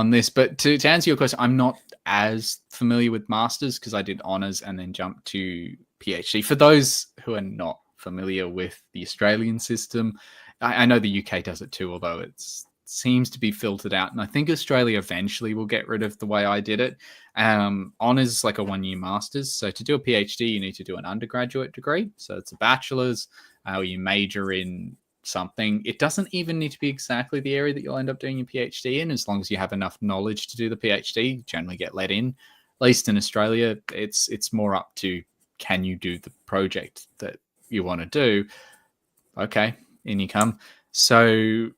this. But to answer your question, I'm not as familiar with masters because I did honors and then jumped to PhD. For those who are not familiar with the Australian system, I know the UK does it too, although it seems to be filtered out. And I think Australia eventually will get rid of the way I did it. Honors is like a 1-year master's. So to do a PhD, you need to do an undergraduate degree. So it's a bachelor's, or you major in something. It doesn't even need to be exactly the area that you'll end up doing your PhD in. As long as you have enough knowledge to do the PhD, you generally get let in. At least in Australia, it's more up to, can you do the project that you want to do? Okay, in you come. So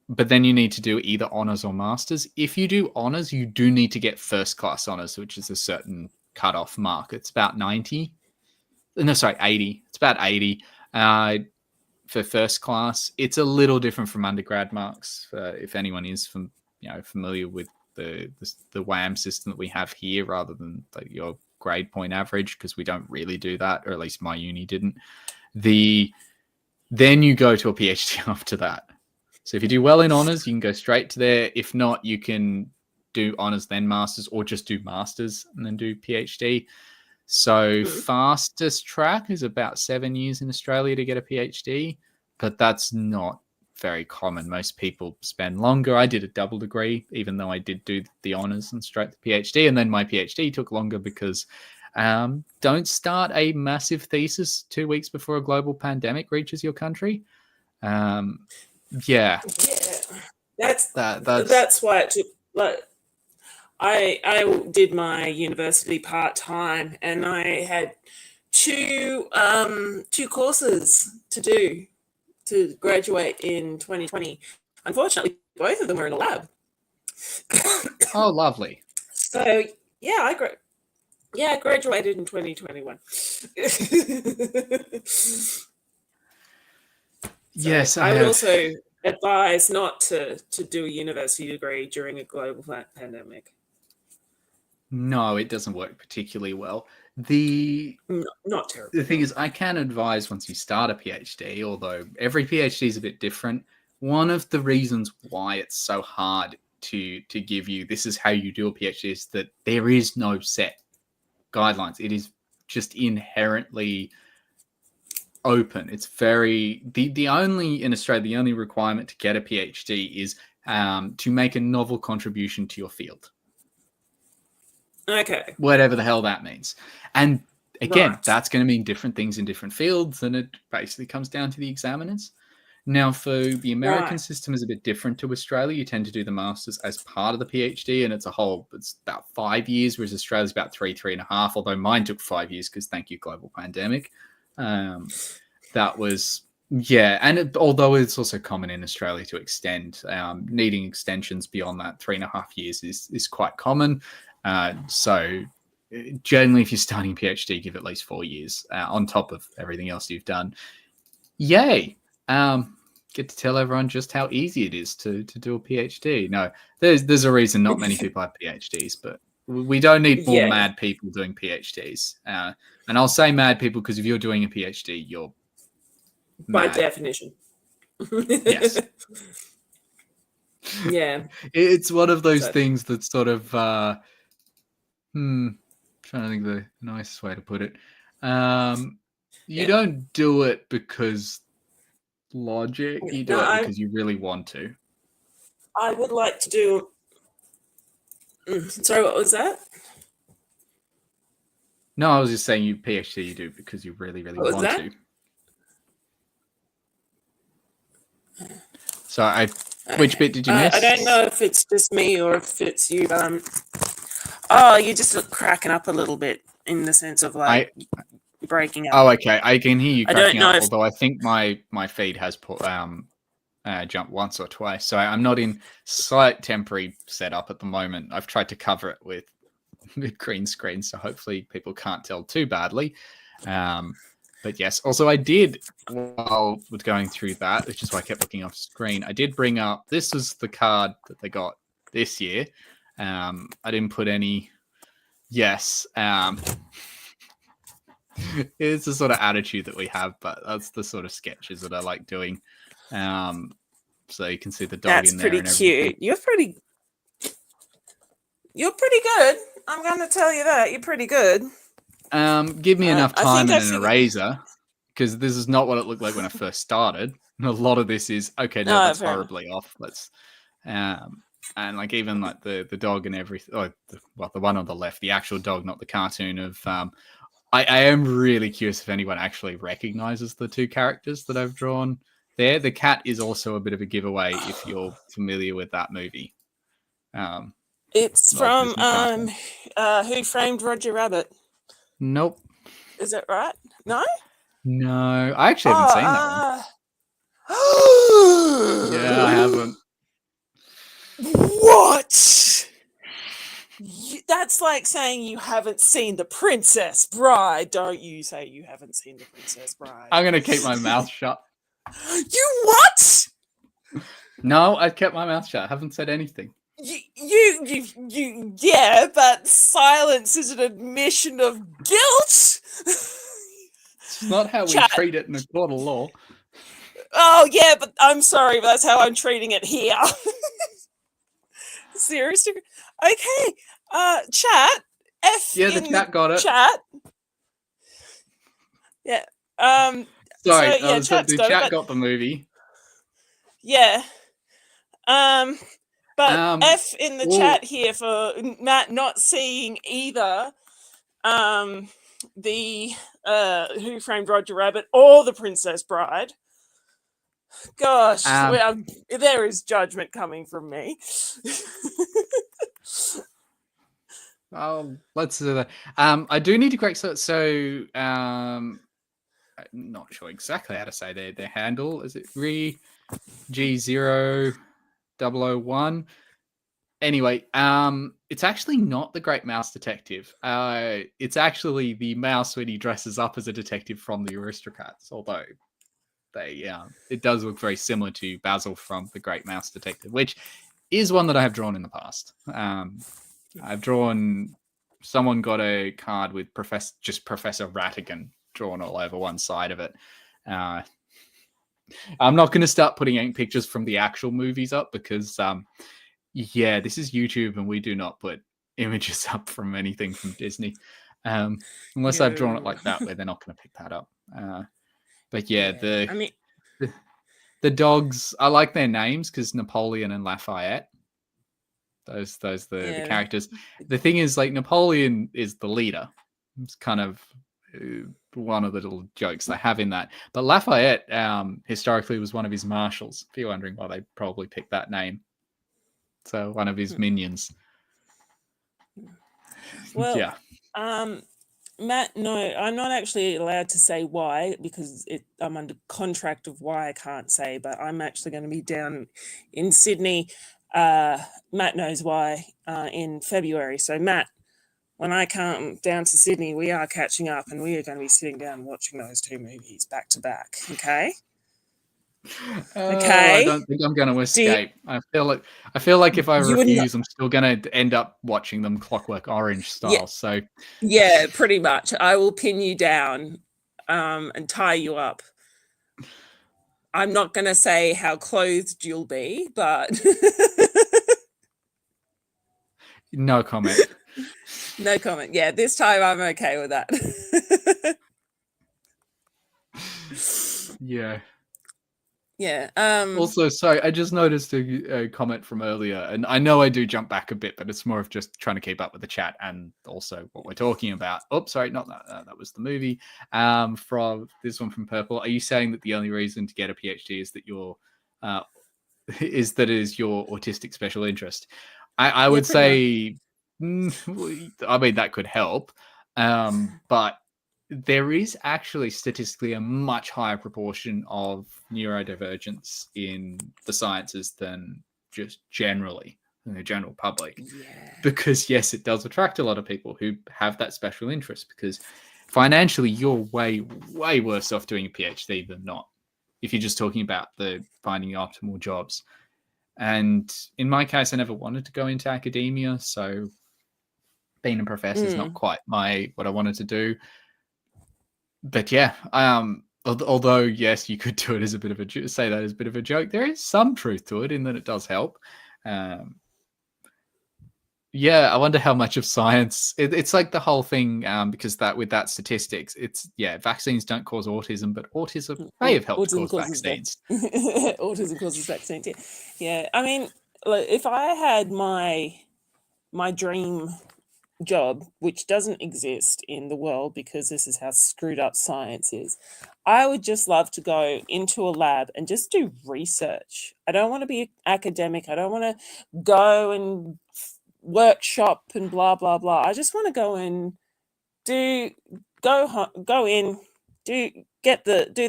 but then you need to do either honors or masters. If you do honors, you do need to get first class honors, which is a certain cutoff mark. It's about 90. No, sorry, 80. It's about 80 for first class. It's a little different from undergrad marks. If anyone is familiar with the WAM system that we have here, rather than like your grade point average, because we don't really do that, or at least my uni didn't. Then you go to a PhD after that. So if you do well in honors, you can go straight to there. If not, you can do honors then masters, or just do masters and then do PhD. So fastest track is about 7 years in Australia to get a PhD, but that's not very common. Most people spend longer. I did a double degree, even though I did do the honors and straight to PhD. And then my PhD took longer because don't start a massive thesis 2 weeks before a global pandemic reaches your country. Yeah.
That's why it took, like, I did my university part-time, and I had two courses to do to graduate in 2020. Unfortunately, both of them were in a lab.
Oh, lovely.
So yeah, I graduated in 2021.
Yes,
I would also advise not to do a university degree during a global pandemic.
No, it doesn't work particularly well.
Not terrible.
The thing is, I can advise once you start a PhD, although every PhD is a bit different. One of the reasons why it's so hard to give you this is how you do a PhD is that there is no set guidelines. It is just inherently open. It's the only in Australia, the only requirement to get a PhD is to make a novel contribution to your field.
Okay.
Whatever the hell that means. And again,
Right.
that's going to mean different things in different fields, and it basically comes down to the examiners. Now, for the American system is a bit different to Australia. You tend to do the masters as part of the PhD, and it's about 5 years, whereas Australia's about 3.5, although mine took 5 years because thank you, global pandemic. That was, yeah. And although it's also common in Australia to extend, needing extensions beyond that 3.5 years is quite common. So generally, if you're starting a PhD, give at least 4 years on top of everything else you've done. Yay. Get to tell everyone just how easy it is to do a PhD. No, there's a reason not many people have PhDs, but we don't need more mad people doing PhDs. And I'll say mad people because if you're doing a PhD, you're
by
mad.
definition.
Yes.
Yeah.
It's one of those things that's sort of trying to think of the nicest way to put it. You don't do it because logic. You do it because you really want to.
I would like to do. Sorry, what was that?
No, I was just saying you PhD you do because you really, really want to. So which bit did you miss?
I don't know if it's just me or if it's you. You just look cracking up a little bit in the sense of like breaking up.
Oh, okay. I can hear you cracking up,
if...
although I think my feed has jumped once or twice. So I'm not in slight temporary setup at the moment. I've tried to cover it with green screen, so hopefully people can't tell too badly. But yes, also I did, while with going through that, which is why I kept looking off screen, I did bring up, this was the card that they got this year. I didn't put any, yes. It's the sort of attitude that we have, but that's the sort of sketches that I like doing. So you can see the dog in there.
That's pretty cute. You're pretty good. I'm going to tell you that. You're pretty good.
Give me enough time and an eraser, because this is not what it looked like when I first started. A lot of this is, okay, no, that's horribly off. Let's, and like even like the dog and everything, the one on the left, the actual dog, not the cartoon of, I am really curious if anyone actually recognizes the two characters that I've drawn there. The cat is also a bit of a giveaway if you're familiar with that movie.
It's from Who Framed Roger Rabbit?
Nope.
Is that right? No?
No, I actually haven't seen that one. Yeah, I haven't.
like saying you haven't seen The Princess Bride. Don't you say you haven't seen The Princess Bride.
I'm going to keep my mouth shut.
You what?
No, I've kept my mouth shut. I haven't said anything.
You, yeah, but silence is an admission of guilt.
It's not how we
Chat.
treat it in a court of law.
Oh, yeah, but I'm sorry, but that's how I'm treating it here. Seriously? Okay. Chat. F
Yeah, the
in
chat got it.
Chat. Yeah.
Sorry,
so, yeah,
the
chat's got it,
chat
but-
got the movie.
Yeah. But F in the
Whoa.
chat here for Matt not seeing either the Who Framed Roger Rabbit or The Princess Bride. Gosh, there is judgment coming from me.
Oh, let's do that. I do need to correct. I'm not sure exactly how to say their handle. Is it G0001? Anyway, it's actually not the Great Mouse Detective. It's actually the mouse when he dresses up as a detective from the Aristocrats. Although it does look very similar to Basil from the Great Mouse Detective, which is one that I have drawn in the past. I've drawn. Someone got a card with Professor Rattigan drawn all over one side of it. I'm not going to start putting any pictures from the actual movies up because, this is YouTube and we do not put images up from anything from Disney, unless I've drawn it like that, where they're not going to pick that up. But the dogs, I like their names because Napoleon and Lafayette. Those the characters. The thing is, like, Napoleon is the leader. It's kind of one of the little jokes they have in that. But Lafayette historically was one of his marshals. If you're wondering why they probably picked that name. So one of his minions.
Well,
yeah.
Matt, no, I'm not actually allowed to say why because I'm under contract of why I can't say, but I'm actually going to be down in Sydney. Matt knows why in February. So Matt, when I come down to Sydney, we are catching up and we are going to be sitting down and watching those two movies back to back. Okay. Okay.
I don't think I'm going to escape. I feel like if I refuse, I'm still going to end up watching them Clockwork Orange style.
Yeah.
So
yeah, pretty much. I will pin you down and tie you up. I'm not going to say how clothed you'll be, but
no comment.
No comment. Yeah, this time I'm okay with that.
Yeah.
Yeah.
Also, sorry, I just noticed a comment from earlier, and I know I do jump back a bit, but it's more of just trying to keep up with the chat and also what we're talking about. Oops, sorry, not that. That was the movie. From this one from Purple. Are you saying that the only reason to get a PhD is that it is your autistic special interest? I would say, I mean, that could help, but there is actually statistically a much higher proportion of neurodivergence in the sciences than just generally in the general public.
Yeah.
Because yes, it does attract a lot of people who have that special interest, because financially you're way, way worse off doing a PhD than not, if you're just talking about the finding optimal jobs. And in my case, I never wanted to go into academia, so being a professor is not quite what I wanted to do. But yeah, although yes, you could do it as a bit of a joke. There is some truth to it in that it does help. Yeah, I wonder how much of science it's like the whole thing, because with that statistics, vaccines don't cause autism, but autism may have helped cause vaccines.
Autism causes vaccines. Yeah. I mean, like, if I had my dream job, which doesn't exist in the world because this is how screwed up science is, I would just love to go into a lab and just do research. I don't want to be academic. I don't want to go and workshop and blah blah blah. I just want to go and do the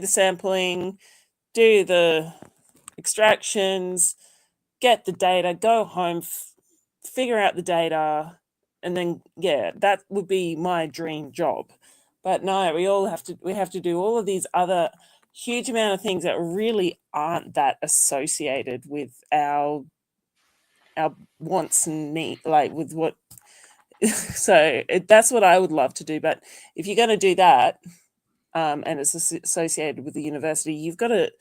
sampling, do the extractions, get the data, go home, figure out the data, and then that would be my dream job. But no, we have to do all of these other huge amount of things that really aren't that associated with our wants and need, like with what. So that's what I would love to do. But if you're going to do that, and it's associated with the university, you've got to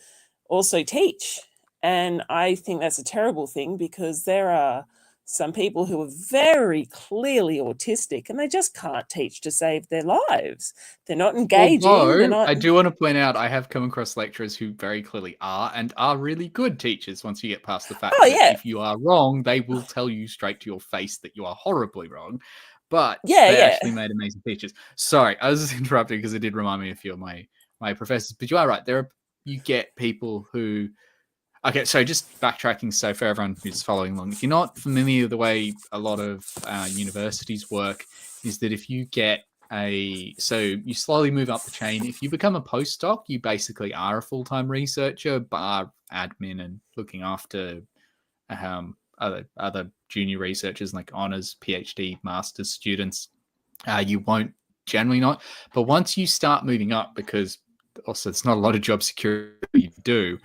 also teach. And I think that's a terrible thing, because there are some people who are very clearly autistic and they just can't teach to save their lives. They're not engaging.
Although, I do want to point out, I have come across lecturers who very clearly are, and are really good teachers once you get past the fact that if you are wrong, they will tell you straight to your face that you are horribly wrong. But they actually made amazing teachers. Sorry, I was just interrupting because it did remind me of a few of my professors. But you are right. You get people who... Okay, so just backtracking, so for everyone who's following along, if you're not familiar with the way a lot of universities work, is that if you get so you slowly move up the chain. If you become a postdoc, you basically are a full-time researcher, bar admin and looking after other junior researchers like honors, PhD, master's students. You won't generally not. But once you start moving up, because also it's not a lot of job security you do,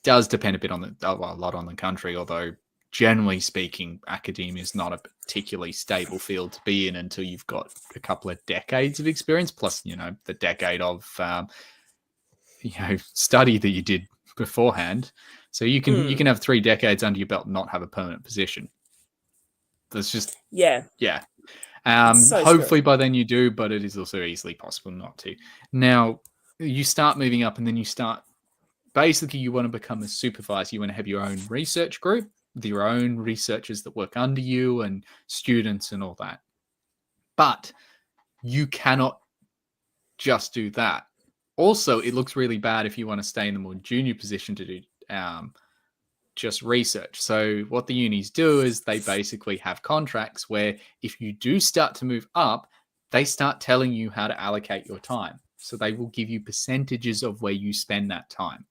does depend a lot on the country, although generally speaking, academia is not a particularly stable field to be in until you've got a couple of decades of experience, plus, the decade of, study that you did beforehand. So you can have 3 decades under your belt and not have a permanent position. That's just, yeah. So hopefully by then you do, but it is also easily possible not to. Now, you start moving up and then basically you want to become a supervisor. You want to have your own research group, your own researchers that work under you and students and all that. But you cannot just do that. Also, it looks really bad if you want to stay in the more junior position to do just research. So what the unis do is they basically have contracts where if you do start to move up, they start telling you how to allocate your time. So they will give you percentages of where you spend that time.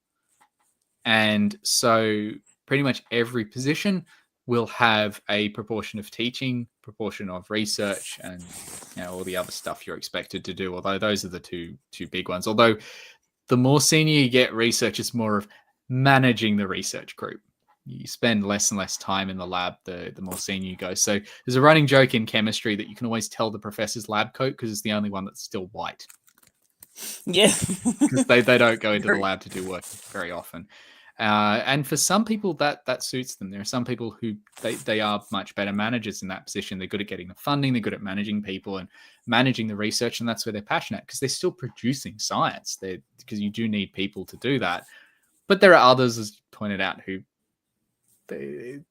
And so pretty much every position will have a proportion of teaching, proportion of research, and all the other stuff you're expected to do. Although those are the two big ones. Although the more senior you get, research is more of managing the research group. You spend less and less time in the lab the more senior you go. So there's a running joke in chemistry that you can always tell the professor's lab coat because it's the only one that's still white.
Yeah.
Because they don't go into the lab to do work very often. And for some people that suits them. There are some people who they are much better managers in that position. They're good at getting the funding. They're good at managing people and managing the research. And that's where they're passionate because they're still producing science. Because you do need people to do that. But there are others, as you pointed out, who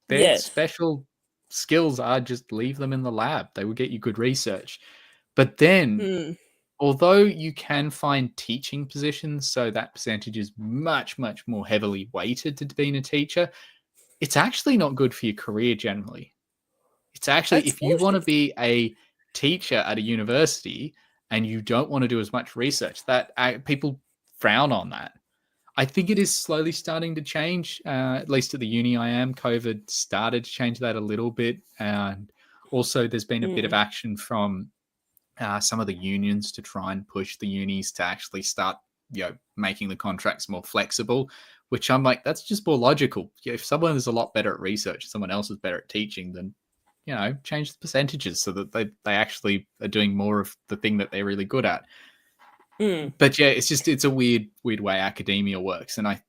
their special skills are just leave them in the lab. They will get you good research. But then... Although you can find teaching positions, so that percentage is much, much more heavily weighted to being a teacher, it's actually not good for your career generally. It's actually, if you want to be a teacher at a university and you don't want to do as much research, that people frown on that. I think it is slowly starting to change, at least at the uni I am. COVID started to change that a little bit. And also there's been a bit of action from some of the unions to try and push the unis to actually start, making the contracts more flexible, which I'm like, that's just more logical. If someone is a lot better at research, someone else is better at teaching, then, change the percentages so that they actually are doing more of the thing that they're really good at. But yeah, it's a weird way academia works. And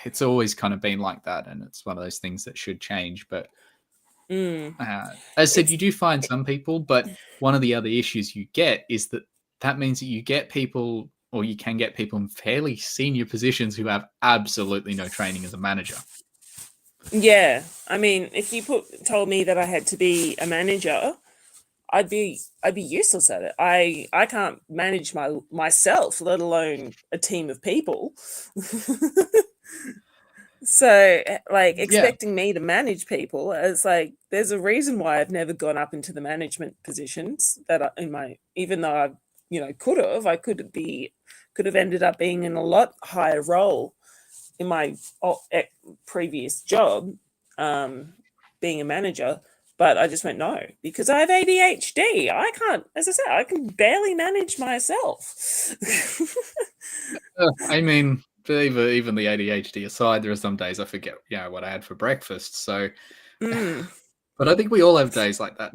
it's always kind of been like that. And it's one of those things that should change, but as I said, you do find some people, but one of the other issues you get is that means that you get people, or you can get people in fairly senior positions who have absolutely no training as a manager.
Yeah, I mean, if you told me that I had to be a manager, I'd be useless at it. I can't manage myself, let alone a team of people. So, expecting me to manage people, it's like there's a reason why I've never gone up into the management positions that even though I could have ended up being in a lot higher role in my previous job, being a manager. But I just went, no, because I have ADHD. I can't, as I said, I can barely manage myself.
I mean, even the ADHD aside, there are some days I forget, what I had for breakfast. So, but I think we all have days like that.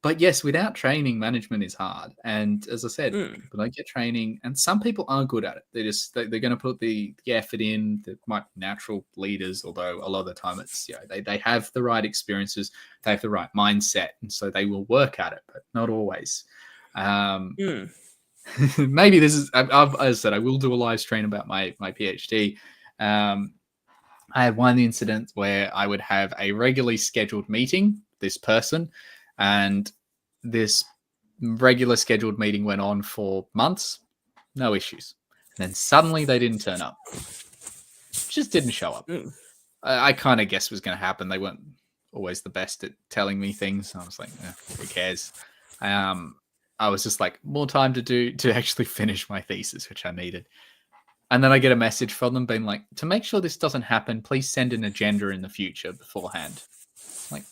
But yes, without training, management is hard. And as I said, people don't get training, and some people are good at it. They're going to put the effort in. They might be natural leaders, although a lot of the time it's they have the right experiences, they have the right mindset, and so they will work at it, but not always. Maybe this is, as I said, I will do a live stream about my PhD. I had one incident where I would have a regularly scheduled meeting, this person, and this regular scheduled meeting went on for months, no issues. And then suddenly they didn't turn up. Just didn't show up. I kind of guessed was going to happen. They weren't always the best at telling me things. I was like, who cares? I was just like, more time to actually finish my thesis, which I needed. And then I get a message from them being like, to make sure this doesn't happen, please send an agenda in the future beforehand. Like,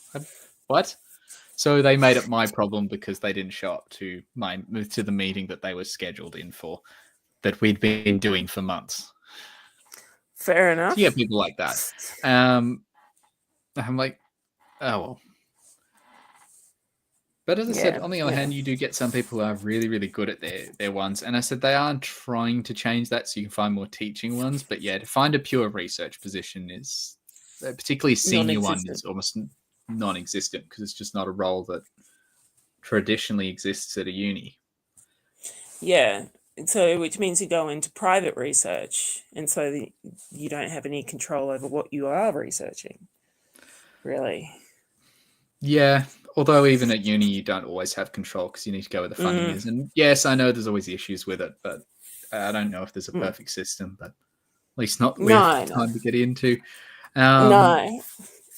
what? So they made it my problem because they didn't show up to the meeting that they were scheduled in for, that we'd been doing for months.
Fair enough.
So you get people like that. I'm like, oh well. But as I said, on the other hand, you do get some people who are really, really good at their ones. And I said they aren't trying to change that, so you can find more teaching ones. But yeah, to find a pure research position is, particularly a senior one, is almost non-existent because it's just not a role that traditionally exists at a uni.
Yeah. So, which means you go into private research, and so you don't have any control over what you are researching, really.
Yeah, although even at uni, you don't always have control because you need to go where the funding is. And yes, I know there's always issues with it, but I don't know if there's a perfect system, but at least not that we have time to get into.
No.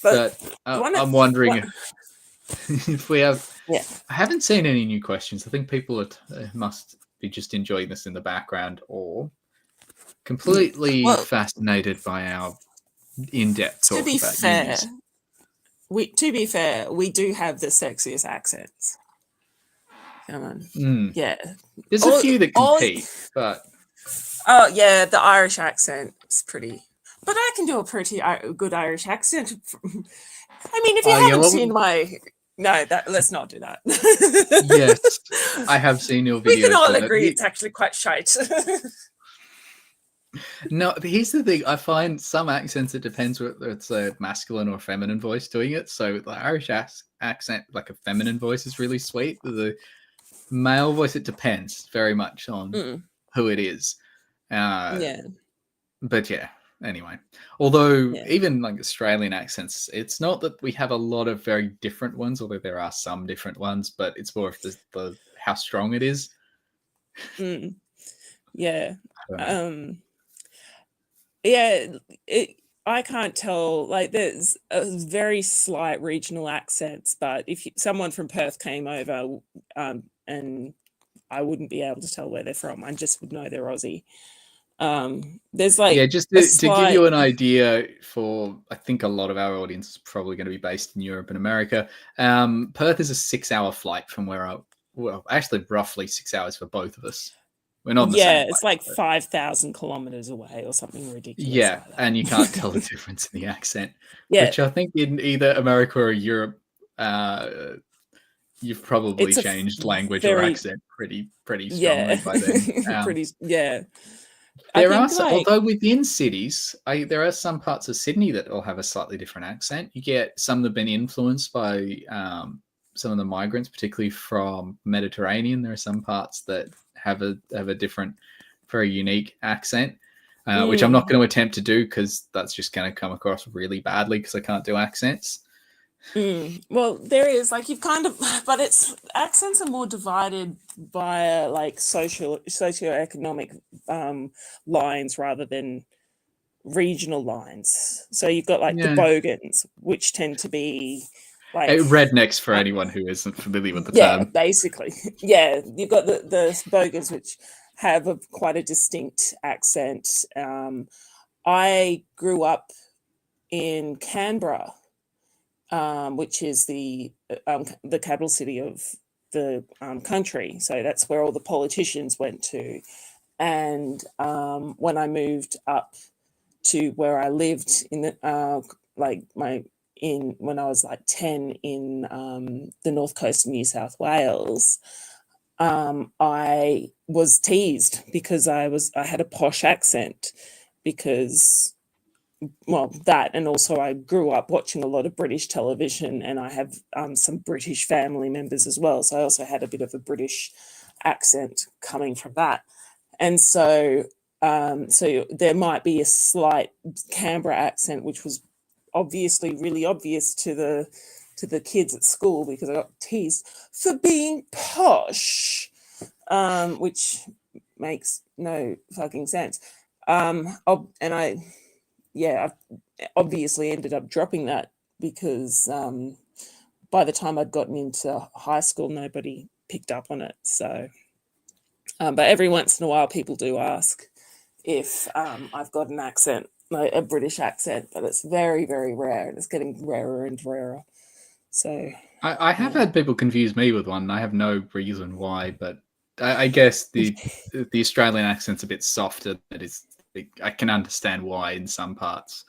But I'm wondering if we have... Yeah. I haven't seen any new questions. I think people must be just enjoying this in the background or completely fascinated by our in-depth talk about unis.
To be fair, we do have the sexiest accents. Come on. Yeah.
There's a few that compete, but...
Oh, yeah, the Irish accent is pretty... But I can do a pretty good Irish accent. I mean, if you haven't seen my... No, let's not do that.
Yes, I have seen your videos.
We can all agree it's actually quite shite.
No, but here's the thing. I find some accents, it depends whether it's a masculine or feminine voice doing it. So the Irish accent, like a feminine voice, is really sweet. The male voice, it depends very much on who it is.
Yeah.
But yeah, anyway. Although even like Australian accents, it's not that we have a lot of very different ones, although there are some different ones, but it's more of the how strong it is.
Yeah. Yeah, I can't tell. Like, there's a very slight regional accents, but if someone from Perth came over, and I wouldn't be able to tell where they're from. I just would know they're Aussie. There's like
just to give you an idea, for I think a lot of our audience is probably going to be based in Europe and America. Perth is a 6-hour flight from actually roughly 6 hours for both of us. We're not on the same
it's like 5,000 kilometers away or something ridiculous.
Yeah,
like that.
And you can't tell the difference in the accent. Which I think in either America or Europe, you've probably changed language or accent pretty strongly by then. There are although within cities, there are some parts of Sydney that will have a slightly different accent. You get some that have been influenced by some of the migrants, particularly from Mediterranean. There are some parts that have a different, very unique accent, which I'm not going to attempt to do because that's just going to come across really badly because I can't do accents.
Well, there is like you've kind of, but it's accents are more divided via like socioeconomic lines rather than regional lines. So you've got like the Bogans, which tend to be like
rednecks for anyone who isn't familiar with the term.
Yeah, basically. Yeah, you've got the Bogans, which have quite a distinct accent. I grew up in Canberra. which is the capital city of the country. So that's where all the politicians went to. And when I moved up to where I lived in the when I was like 10 in the north coast of New South Wales, I was teased because I had a posh accent because, well, that, and also I grew up watching a lot of British television, and I have some British family members as well. So I also had a bit of a British accent coming from that. And so there might be a slight Canberra accent, which was obviously really obvious to the kids at school because I got teased for being posh, which makes no fucking sense. I obviously ended up dropping that because by the time I'd gotten into high school, nobody picked up on it. So, but every once in a while, people do ask if I've got an accent, like a British accent, but it's very, very rare, and it's getting rarer and rarer. So
I have had people confuse me with one. I have no reason why, but I guess the Australian accent's a bit softer. I can understand why in some parts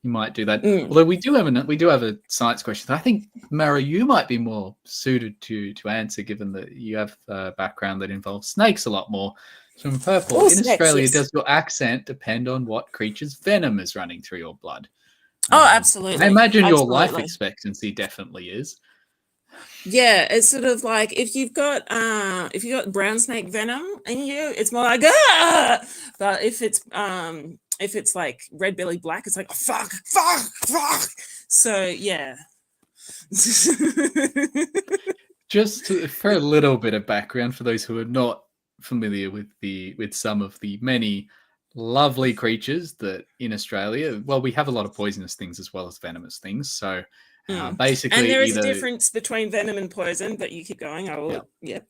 you might do that. Although we do have a science question. I think, Mara, you might be more suited to answer, given that you have a background that involves snakes a lot more. So in purple, in Australia, does your accent depend on what creature's venom is running through your blood?
Absolutely.
I imagine your life expectancy definitely is.
Yeah, it's sort of like if you've got brown snake venom in you, it's more like but if it's like red belly black, it's like oh, fuck. So yeah.
Just for a little bit of background for those who are not familiar with some of the many lovely creatures that in Australia, well, we have a lot of poisonous things as well as venomous things. So basically,
and there is a difference between venom and poison, but you keep going. I will. Yeah.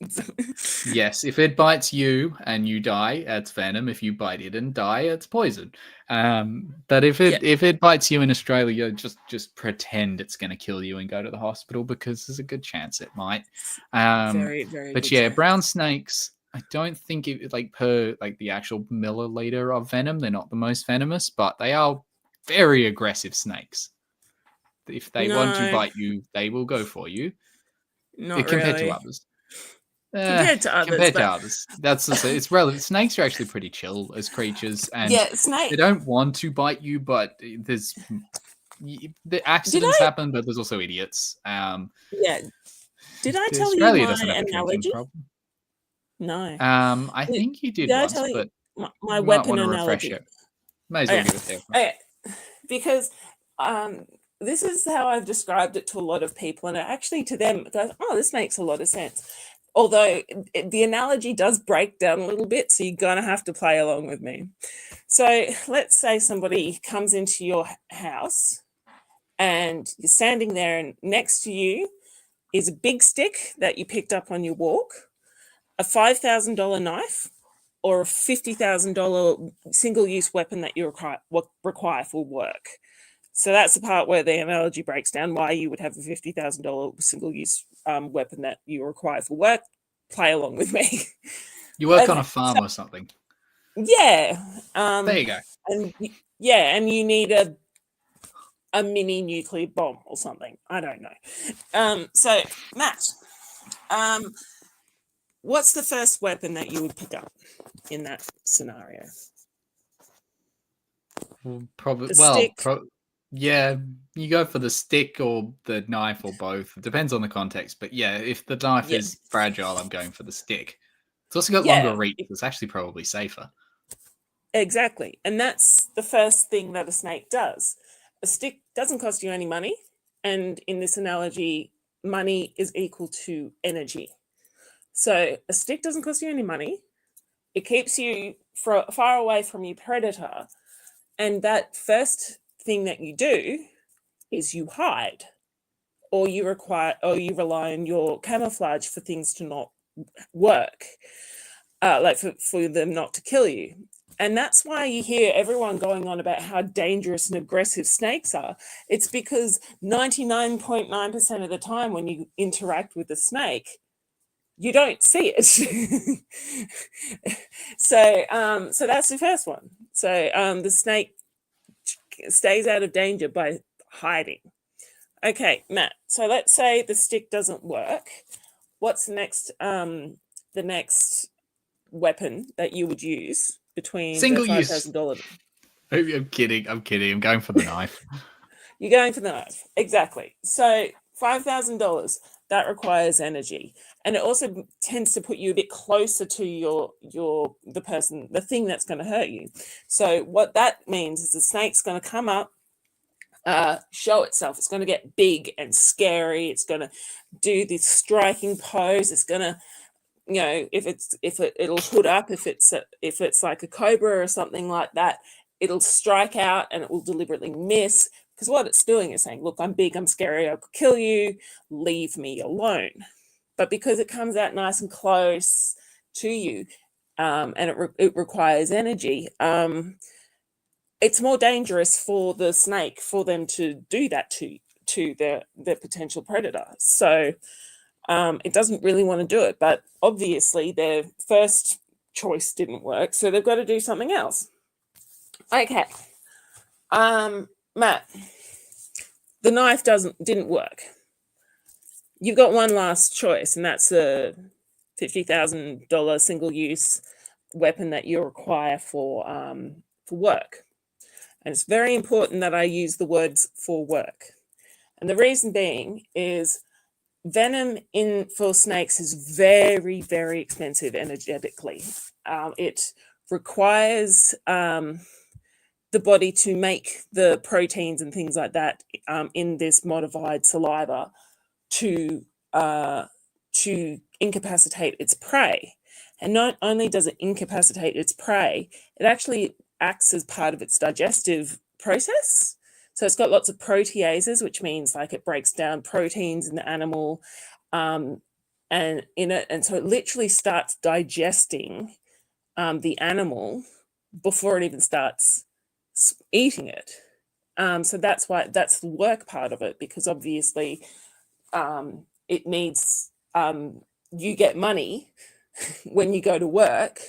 Yes, if it bites you and you die, it's venom. If you bite it and die, it's poison. But if it bites you in Australia, just pretend it's going to kill you and go to the hospital because there's a good chance it might.
Very, very.
But yeah, brown snakes. I don't think per the actual milliliter of venom, they're not the most venomous, but they are very aggressive snakes. If they want to bite you, they will go for you.
Not
compared
really.
to others.
Compared to others.
That's it's relevant. Snakes are actually pretty chill as creatures, and they don't want to bite you, but the accidents happen, but there's also idiots.
Did I tell
Australia
you
doesn't have
my
a drinking
analogy?
problem.
No.
I think you did once, but
my weapon
want to
analogy.
refresh it. May as well give it there.
Okay. Because this is how I've described it to a lot of people, and actually to them goes, oh, this makes a lot of sense. Although the analogy does break down a little bit, so you're going to have to play along with me. So let's say somebody comes into your house and you're standing there, and next to you is a big stick that you picked up on your walk, a $5,000 knife, or a $50,000 single-use weapon that you require for work. So that's the part where the analogy breaks down why you would have a $50,000 single-use weapon that you require for work. Play along with me.
You work on a farm or something.
Yeah.
There you go.
And you need a mini nuclear bomb or something. I don't know. So, Matt, what's the first weapon that you would pick up in that scenario?
Probably. Yeah, you go for the stick or the knife or both. It depends on the context. But yeah, if the knife is fragile, I'm going for the stick. It's also got longer reach. It's actually probably safer.
Exactly. And that's the first thing that a snake does. A stick doesn't cost you any money. And in this analogy, money is equal to energy. So a stick doesn't cost you any money. It keeps you far away from your predator. And that first thing that you do is you hide, or you rely on your camouflage for things to not work, like for them not to kill you. that's why you hear everyone going on about how dangerous and aggressive snakes are. It's because 99.9% of the time when you interact with a snake, you don't see it. So that's the first one. So the snake stays out of danger by hiding. Okay, Matt. So let's say the stick doesn't work. What's the next weapon that you would use between
Single
the
use.
$5,000?
I'm kidding. I'm going for the knife.
You're going for the knife. Exactly. So $5,000, that requires energy. And it also tends to put you a bit closer to the thing that's going to hurt you. So what that means is the snake's going to come up, show itself. It's going to get big and scary. It's going to do this striking pose. It's going to, it'll hood up. If it's like a cobra or something like that, it'll strike out and it will deliberately miss, because what it's doing is saying, look, I'm big, I'm scary, I could kill you, leave me alone. But because it comes out nice and close to you, and it requires energy, it's more dangerous for the snake for them to do that to their potential predator. So it doesn't really want to do it, but obviously their first choice didn't work, so they've got to do something else. Okay, Matt, the knife didn't work. You've got one last choice, and that's a $50,000 single-use weapon that you require for work. And it's very important that I use the words "for work." And the reason being is venom for snakes is very, very expensive energetically. It requires the body to make the proteins and things like that in this modified saliva to incapacitate its prey. And not only does it incapacitate its prey, it actually acts as part of its digestive process. So it's got lots of proteases, which means like it breaks down proteins in the animal, and so it literally starts digesting the animal before it even starts eating it. So that's the work part of it, because obviously it needs, you get money when you go to work.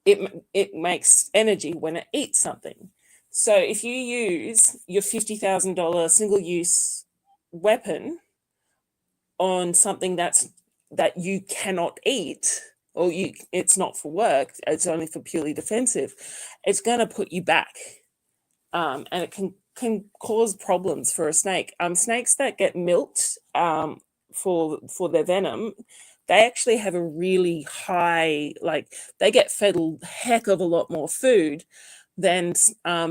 It makes energy when it eats something. So if you use your $50,000 single-use weapon on something that you cannot eat, or it's not for work, it's only for purely defensive, it's going to put you back, and it can cause problems for a snake. Snakes that get milked for their venom, they actually have a really high, like they get fed a heck of a lot more food than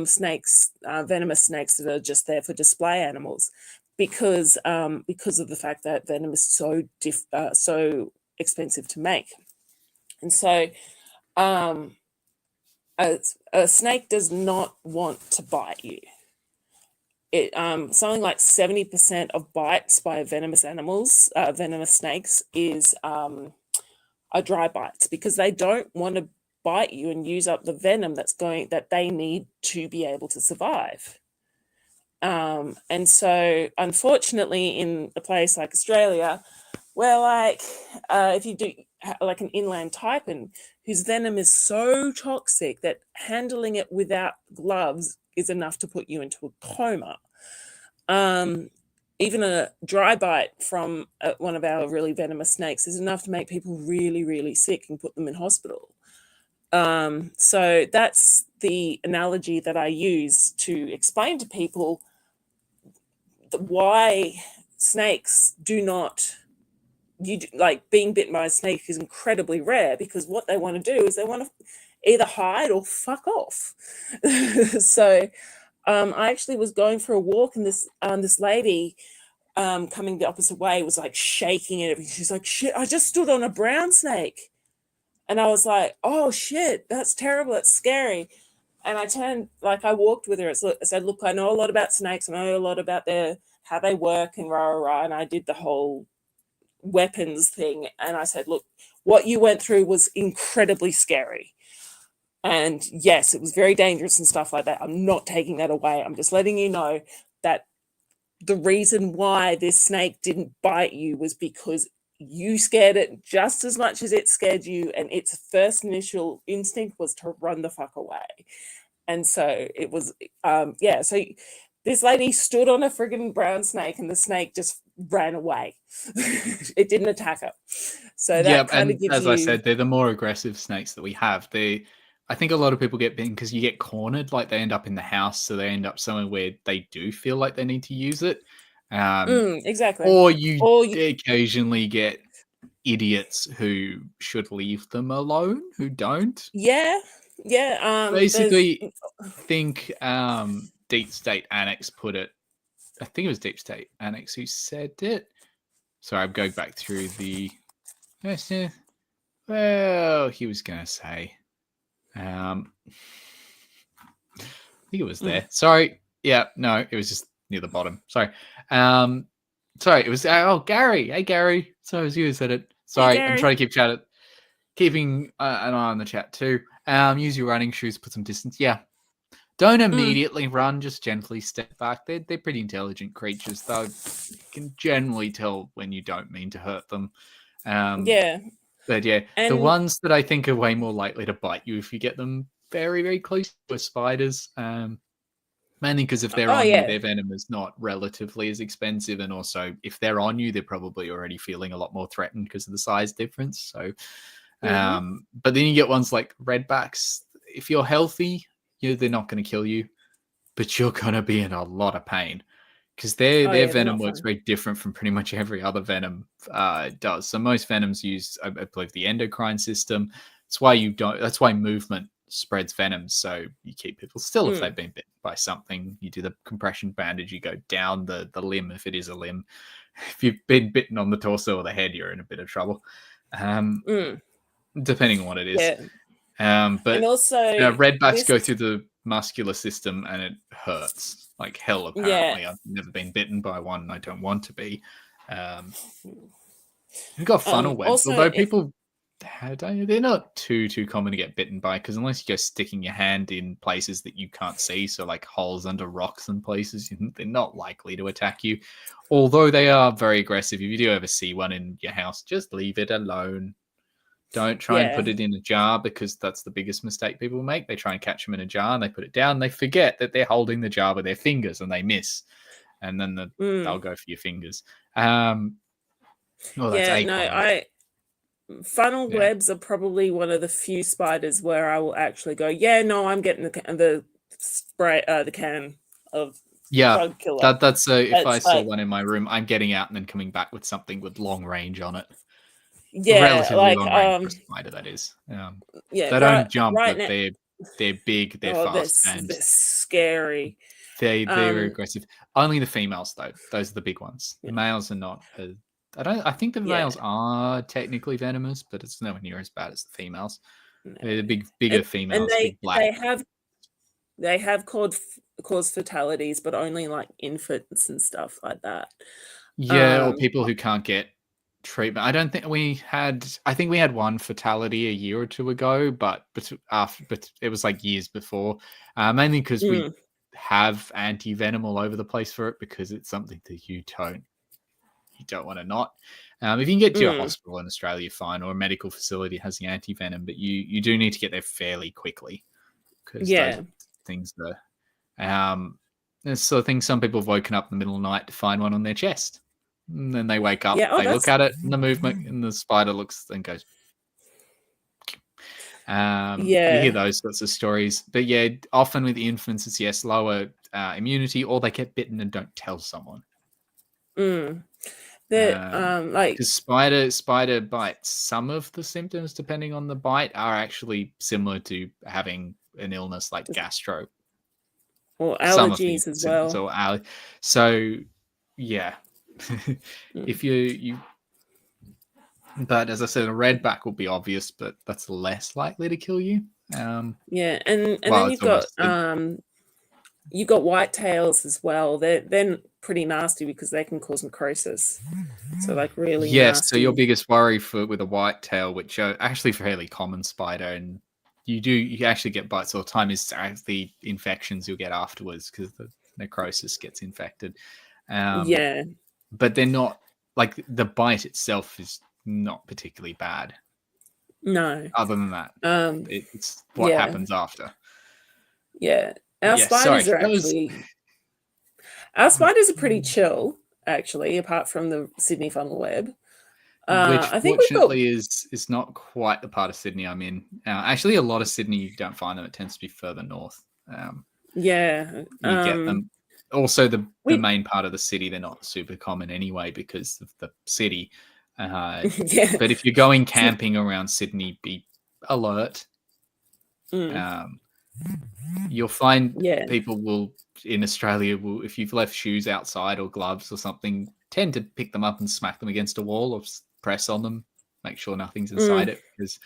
snakes, venomous snakes that are just there for display animals, because of the fact that venom is so expensive to make. And so a snake does not want to bite you. Something like 70% of bites by venomous animals, venomous snakes, are dry bites, because they don't want to bite you and use up the venom that they need to be able to survive. And so, unfortunately, in a place like Australia, where if you do like an inland taipan whose venom is so toxic that handling it without gloves is enough to put you into a coma. Even a dry bite from one of our really venomous snakes is enough to make people really, really sick and put them in hospital. So that's the analogy that I use to explain to people why snakes do not, like being bitten by a snake is incredibly rare, because what they want to do is they want to either hide or fuck off. So I actually was going for a walk, and this lady coming the opposite way was like shaking and everything. She's like, shit, I just stood on a brown snake. And I was like, oh shit, that's terrible, that's scary. And I walked with her. I said, look, I know a lot about snakes. I know a lot about how they work and rah, rah, rah. And I did the whole weapons thing. And I said, look, what you went through was incredibly scary. And yes, it was very dangerous and stuff like that. I'm not taking that away. I'm just letting you know that the reason why this snake didn't bite you was because you scared it just as much as it scared you, and its first initial instinct was to run the fuck away. And so it was, so this lady stood on a friggin' brown snake, and the snake just ran away. It didn't attack her. So that kind of
and
gives
as
you...
I said, they're the more aggressive snakes that we have. I think a lot of people get bitten because you get cornered, like they end up in the house, so they end up somewhere where they do feel like they need to use it.
Exactly.
Or you occasionally get idiots who should leave them alone, who don't.
Yeah.
Basically, think Deep State Annex put it. I think it was Deep State Annex who said it. Sorry, I'm going back through the. Well, he was going to say. I think it was there. Sorry. Yeah, no, it was just near the bottom. Sorry. Sorry, it was Gary. Hey Gary. So it was you who said it. Sorry,
Hey,
I'm trying to keep keeping an eye on the chat too. Use your running shoes, put some distance. Yeah. Don't immediately run, just gently step back. They're pretty intelligent creatures, though. You can generally tell when you don't mean to hurt them. But yeah, the ones that I think are way more likely to bite you if you get them very, very close to spiders. Mainly because if they're on you, their venom is not relatively as expensive. And also, if they're on you, they're probably already feeling a lot more threatened because of the size difference. So, but then you get ones like redbacks. If you're healthy, they're not going to kill you, but you're going to be in a lot of pain. Because their venom works very different from pretty much every other venom does. So most venoms use, I believe, the endocrine system. That's why movement spreads venom. So you keep people still if they've been bitten by something. You do the compression bandage. You go down the limb if it is a limb. If you've been bitten on the torso or the head, you're in a bit of trouble. Depending on what it is.
Yeah.
But
and also,
redbacks go through the muscular system and it hurts like hell. Apparently, I've never been bitten by one. And I don't want to be. We've got funnel webs, although people they're not too common to get bitten by, because unless you go sticking your hand in places that you can't see, so like holes under rocks and places, they're not likely to attack you. Although they are very aggressive. If you do ever see one in your house, just leave it alone. Don't try and put it in a jar, because that's the biggest mistake people make. They try and catch them in a jar and they put it down. They forget that they're holding the jar with their fingers and they miss. And then they'll go for your fingers.
Funnel webs are probably one of the few spiders where I will actually go, I'm getting the spray, the can of bug killer.
That's if I saw one in my room, I'm getting out and then coming back with something with long range on it. Relatively long range for a spider, that is. They don't jump, but they're big, they're fast, and
they're scary.
They're aggressive. Only the females, though. Those are the big ones. The males are not. I think the males are technicnically venomous, but it's nowhere near as bad as the females. No. They're the bigger females. And big black.
They have caused fatalities, but only like infants and stuff like that.
Yeah, or people who can't get treatment. I don't think we had. I think we had one fatality a year or two ago, but it was like years before. Mainly because we have anti-venom all over the place for it, because it's something that you don't want to not. If you can get to a hospital in Australia, fine, or a medical facility has the anti-venom, but you do need to get there fairly quickly, because those things are. So I think some people have woken up in the middle of the night to find one on their chest. And then they wake up, they look at it, and the movement, and the spider looks and goes. You hear those sorts of stories, but often with the infants, it's lower immunity, or they get bitten and don't tell someone.
Because
spider bites, some of the symptoms, depending on the bite, are actually similar to having an illness like gastro
or allergies as well.
So if you but as I said, a redback will be obvious, but that's less likely to kill you.
And then you've got whitetails as well. They're pretty nasty because they can cause necrosis. So like really nasty.
So your biggest worry with a whitetail, which are actually a fairly common spider, and you actually get bites all the time. Is the infections you'll get afterwards because the necrosis gets infected.
Yeah.
But they're not like the bite itself is not particularly bad.
No.
Other than that, it's what
yeah.
happens after.
Yeah. Our
Yeah,
spiders
sorry,
are actually. Our spiders are pretty chill, actually, apart from the Sydney funnel web.
Which
I think we've got.
fortunately is not quite the part of Sydney I'm in. Actually, a lot of Sydney you don't find them. It tends to be further north.
Yeah.
You get them. Also, the
we-
main part of the city, they're not super common anyway because of the city.
yeah.
But if you're going camping around Sydney, be alert. You'll find
Yeah.
people will in Australia will, if you've left shoes outside or gloves or something, tend to pick them up and smack them against a wall or press on them, make sure nothing's inside it, because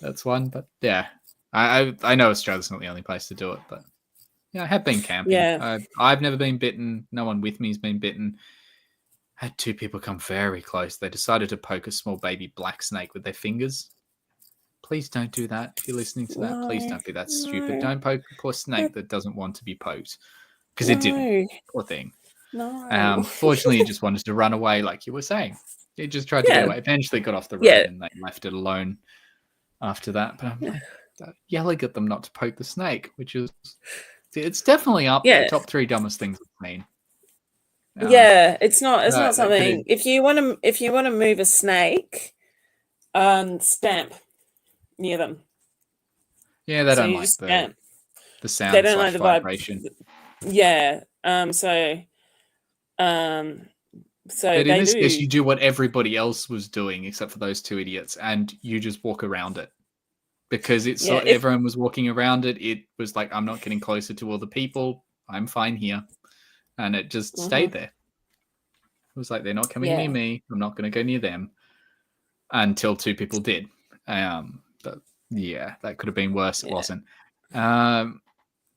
that's one. But yeah, I know Australia's not the only place to do it, but yeah, I have been camping.
Yeah.
I've never been bitten. No one with me has been bitten. I had two people come very close. They decided to poke a small baby black snake with their fingers. Please don't do that. If you're listening to that, please don't be that stupid. Don't poke a poor snake that doesn't want to be poked. Because it didn't. Poor thing.
No.
Fortunately, it just wanted to run away, like you were saying. It just tried to get away. Eventually got off the road and they left it alone after that. But I'm like, yelling at them not to poke the snake, which is, it's definitely up there. Top 3 dumbest things I've seen.
It's not something. If you want to move a snake, stamp near them.
Yeah, they don't like the sound.
They don't like the
vibration.
Yeah. So
but in this case, you do what everybody else was doing, except for those 2 idiots, and you just walk around it because it's everyone was walking around it. It was like, I'm not getting closer to all the people. I'm fine here, and it just stayed there. It was like, they're not coming near me. I'm not going to go near them until 2 people did. But yeah, that could have been worse. It wasn't.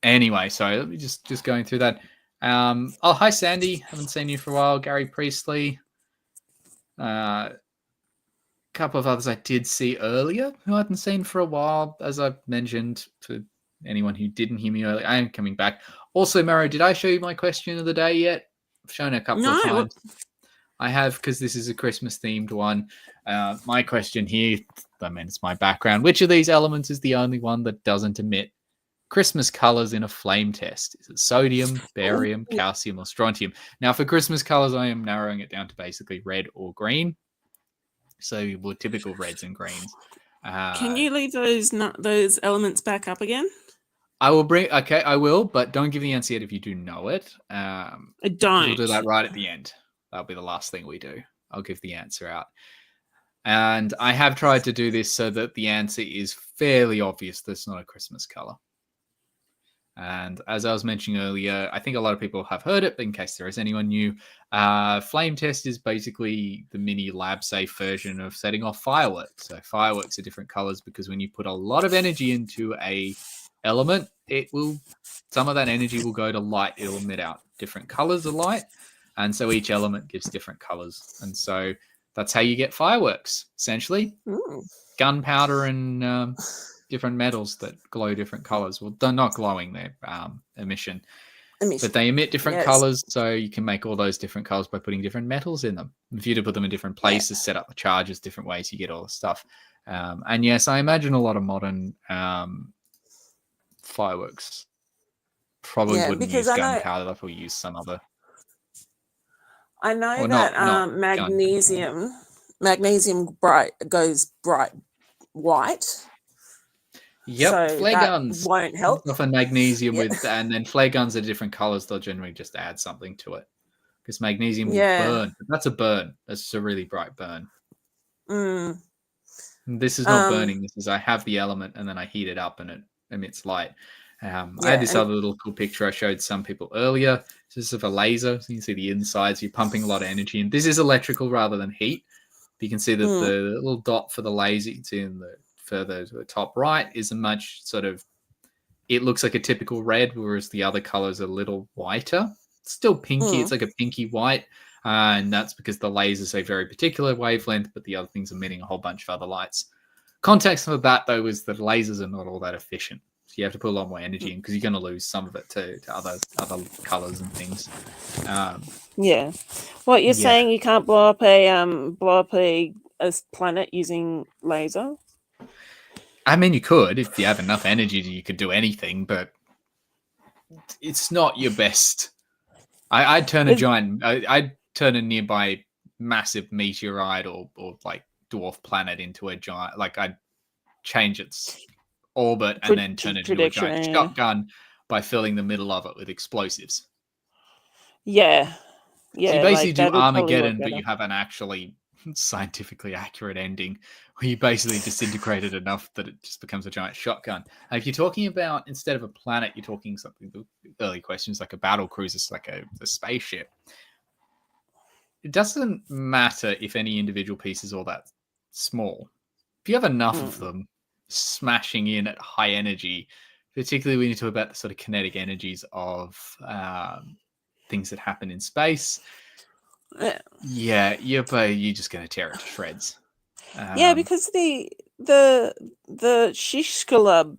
Anyway, so let me just going through that. Oh, hi, Sandy. Haven't seen you for a while. Gary Priestley. A couple of others I did see earlier who I hadn't seen for a while. As I mentioned, to anyone who didn't hear me earlier, I am coming back. Also, Maro, did I show you my question of the day yet? I've shown it a couple of times. I have, because this is a Christmas-themed one. My question here, I mean, it's my background. Which of these elements is the only one that doesn't emit Christmas colors in a flame test? Is it sodium, barium, calcium, or strontium? Now, for Christmas colors, I am narrowing it down to basically red or green. So, well, typical reds and greens.
Can you leave those elements back up again?
I will I will, but don't give the answer yet if you do know it.
I don't.
We'll do that right at the end. That'll be the last thing we do. I'll give the answer out. And I have tried to do this so that the answer is fairly obvious. That's not a Christmas color. And as I was mentioning earlier, I think a lot of people have heard it, but in case there is anyone new, flame test is basically the mini lab safe version of setting off fireworks. So fireworks are different colors because when you put a lot of energy into a element, some of that energy will go to light. It'll emit out different colors of light. And so each element gives different colors. And so that's how you get fireworks, essentially. Gunpowder and different metals that glow different colors. Well, they're not glowing, they're emission. But they emit different colors, so you can make all those different colors by putting different metals in them. If you to put them in different places, set up the charges different ways, you get all the stuff. And yes, I imagine a lot of modern fireworks probably wouldn't use gunpowder, they'll probably use some other.
I know that magnesium goes bright white.
Yep,
so
flare guns
won't help.
Often magnesium with, and then flare guns are different colors. They'll generally just add something to it because magnesium will burn. That's a burn. That's just a really bright burn. This is not burning. This is I have the element and then I heat it up and it emits light. I had this other little cool picture I showed some people earlier. This is of a laser. So you can see the insides. You're pumping a lot of energy. And this is electrical rather than heat. You can see that the little dot for the laser you can see in the further to the top right is a much sort of, it looks like a typical red, whereas the other colors are a little whiter. It's still pinky. It's like a pinky white. And that's because the laser's a very particular wavelength, but the other thing's emitting a whole bunch of other lights. Context for that, though, is that lasers are not all that efficient. So you have to put a lot more energy in because you're going to lose some of it to other colors and things.
Yeah. What you're
Yeah.
saying, you can't blow up a planet using laser?
I mean, you could if you have enough energy. You could do anything, but it's not your best. I'd turn I'd turn a nearby massive meteorite or like dwarf planet into a giant. Like I'd change its orbit and then turn it into a giant shotgun by filling the middle of it with explosives.
Yeah. Yeah.
So you basically do
that would probably work
Armageddon, but
better.
you have an actually scientifically accurate ending where you basically disintegrate it enough that it just becomes a giant shotgun. And if you're talking about, instead of a planet, you're talking something, the early questions, like a battle cruiser, like a spaceship. It doesn't matter if any individual piece is all that small. If you have enough of them smashing in at high energy, particularly when you talk about the sort of kinetic energies of things that happen in space, yeah, you're just going to tear it to shreds.
Yeah, because the Shishkalub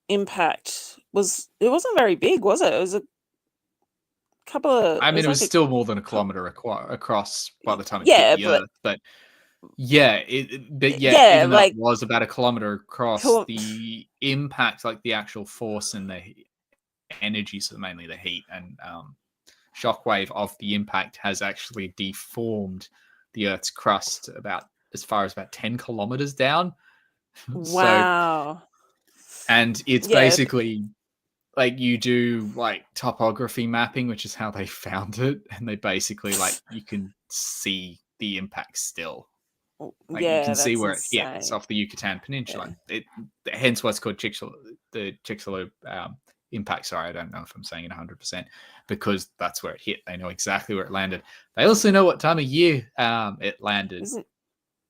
impact wasn't very big, was it? It was a couple of.
I mean, it was still more than a kilometer across by the time it hit the Earth, but yeah, even though it was about a kilometer across, the impact, like the actual force and the energy, so mainly the heat and shockwave of the impact, has actually deformed the Earth's crust about as far as about 10 kilometers down.
Wow.
And it's basically like you do like topography mapping, which is how they found it, and they basically like you can see the impact still. Like you can see where it hits off the Yucatan Peninsula. Yeah. Hence what's called the Chicxulub impact. Sorry, I don't know if I'm saying it 100%, because that's where it hit. They know exactly where it landed. They also know what time of year it landed.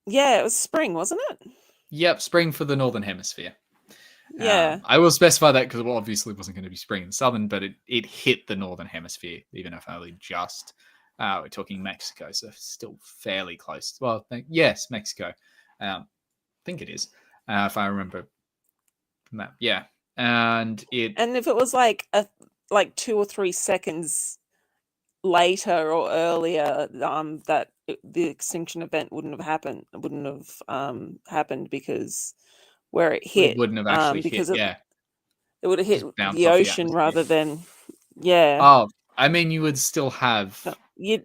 Yeah, it was spring, wasn't it?
Yep, spring for the Northern Hemisphere.
Yeah.
I will specify that because it obviously wasn't going to be spring in the Southern, but it hit the Northern Hemisphere, even if only just. We're talking Mexico, so still fairly close. Well, yes, Mexico. I think it is, if I remember from that. Yeah, and
if it was like 2 or 3 seconds later or earlier, that the extinction event wouldn't have happened because where it hit,
it wouldn't have actually hit.
It would have hit the ocean rather than. Yeah.
Oh, I mean, you would still have.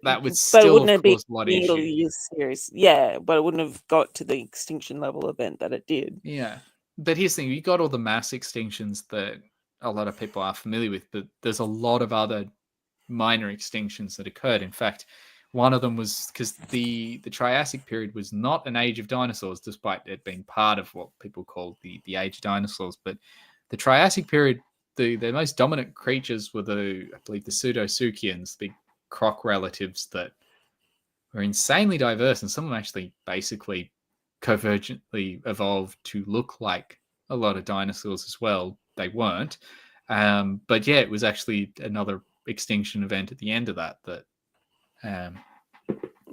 That would still have caused a lot of issues.
Serious. Yeah, but it wouldn't have got to the extinction level event that it did.
Yeah. But here's the thing, you got all the mass extinctions that a lot of people are familiar with, but there's a lot of other minor extinctions that occurred. In fact, one of them was because the Triassic period was not an age of dinosaurs, despite it being part of what people call the age of dinosaurs. But the Triassic period, the most dominant creatures were I believe the Pseudosuchians, the croc relatives that were insanely diverse, and some of them actually basically convergently evolved to look like a lot of dinosaurs as well. They weren't, but yeah, it was actually another extinction event at the end of that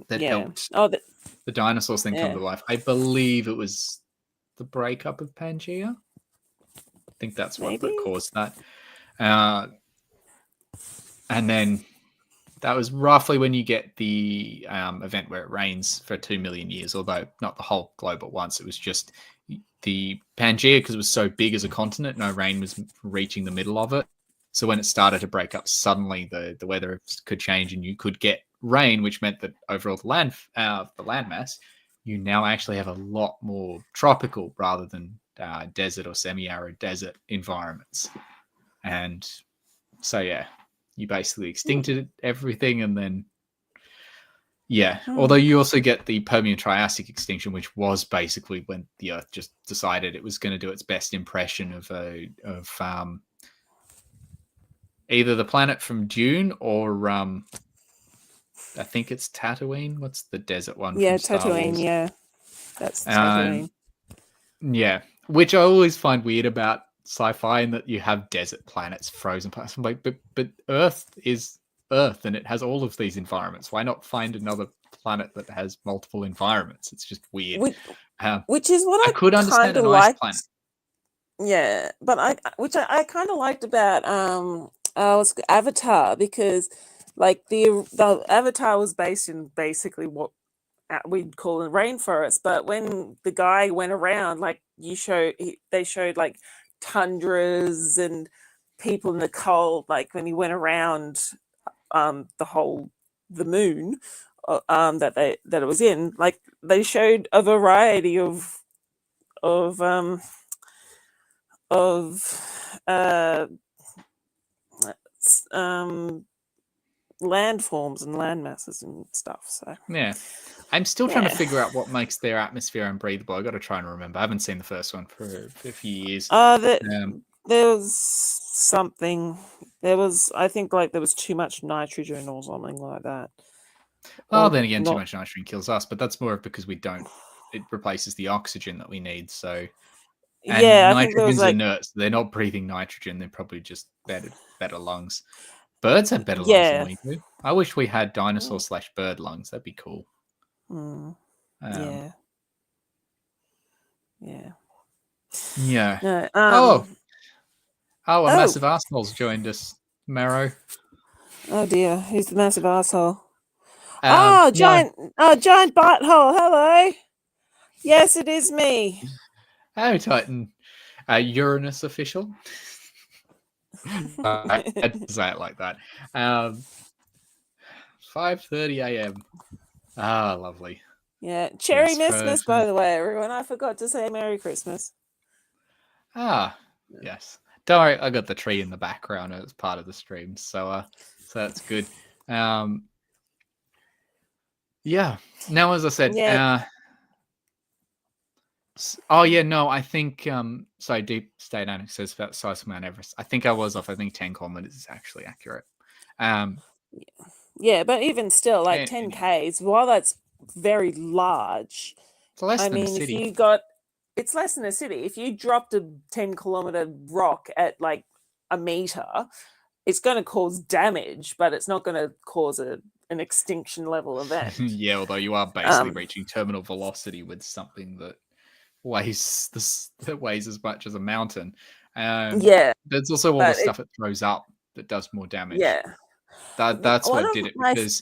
helped the dinosaurs then come to life. I believe it was the breakup of Pangea. I think that's what caused that. And then that was roughly when you get the event where it rains for 2 million years, although not the whole globe at once. It was just the Pangea, because it was so big as a continent, no rain was reaching the middle of it. So when it started to break up, suddenly the weather could change and you could get rain, which meant that overall the landmass, you now actually have a lot more tropical rather than desert or semi-arid desert environments. And so, yeah, you basically extincted everything, and then although you also get the Permian-Triassic extinction, which was basically when the Earth just decided it was going to do its best impression of either the planet from Dune or I think it's Tatooine. What's the desert one?
Yeah,
from Star
Tatooine.
Wars?
Yeah, that's Tatooine.
Yeah, which I always find weird about sci-fi, in that you have desert planets, frozen planets. I'm like, but Earth is Earth, and it has all of these environments. Why not find another planet that has multiple environments? It's just weird.
which is what
I could understand
kind of
an ice
liked.
planet.
Yeah, but I kind of liked about was Avatar, because like the Avatar was based in basically what we'd call a rainforest, but when the guy went around, like they showed like tundras and people in the cold, like when he went around the moon that it was in, like they showed a variety of of uh, landforms and land masses and stuff. So
Yeah. I'm still trying to
yeah.
figure out what makes their atmosphere unbreathable. I got to try and remember. I haven't seen the first one for a few years.
There was something. I think, like there was too much nitrogen or something like that.
Well,
Or
then again, too
not-
much nitrogen kills us, but that's more because we don't. It replaces the oxygen that we need. So, and
Yeah, I think there was
nitrogen's
like
inert, so they're not breathing nitrogen. They're probably just better lungs. Birds have better lungs than
yeah.
we do. I wish we had dinosaur/bird lungs. That'd be cool.
Yeah.
Yeah.
No,
Oh, a massive arsehole's joined us, Marrow.
oh dear, who's the massive asshole?
No.
Giant butthole. Hello. Yes, it is me.
Oh, Titan. Uranus official. I had to say it like that. 5:30 a.m. Ah, lovely.
Yeah, Cherry
Yes,
Christmas, by the way, everyone. I forgot to say Merry Christmas.
Yes. Don't worry, I got the tree in the background as part of the stream, so that's good. Yeah. Now, as I said,
Yeah.
I think so Deep State Annex says about the size of Mount Everest. I think I was off. I think 10 kilometers is actually accurate.
Yeah, but even still, like 10
anyway.
Ks, while that's very large,
It's less than a
if
city.
it's less than a city. If you dropped a 10-kilometer rock at like a meter, it's going to cause damage, but it's not going to cause an extinction level event.
Yeah, although you are basically reaching terminal velocity with something that weighs as much as a mountain.
Yeah,
there's also all the stuff it throws up that does more damage.
Yeah,
that's what did it, because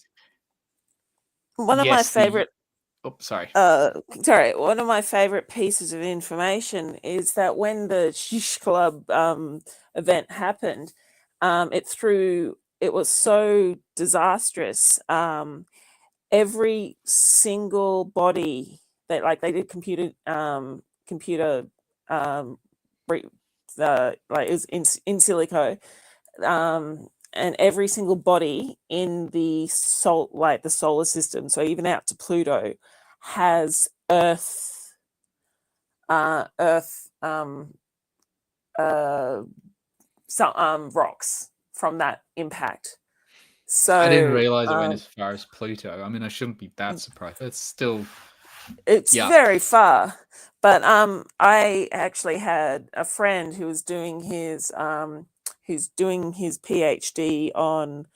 one of my favorite.
Sorry.
One of my favorite pieces of information is that when the Shish Club event happened, it was so disastrous. Every single body that, like, they did computer like it was in silico, and every single body in the solar system, so even out to Pluto, has Earth rocks from that impact. So
I didn't realize it went as far as Pluto. I mean, I shouldn't be that surprised. It's still,
it's very far. But I actually had a friend who was doing his PhD on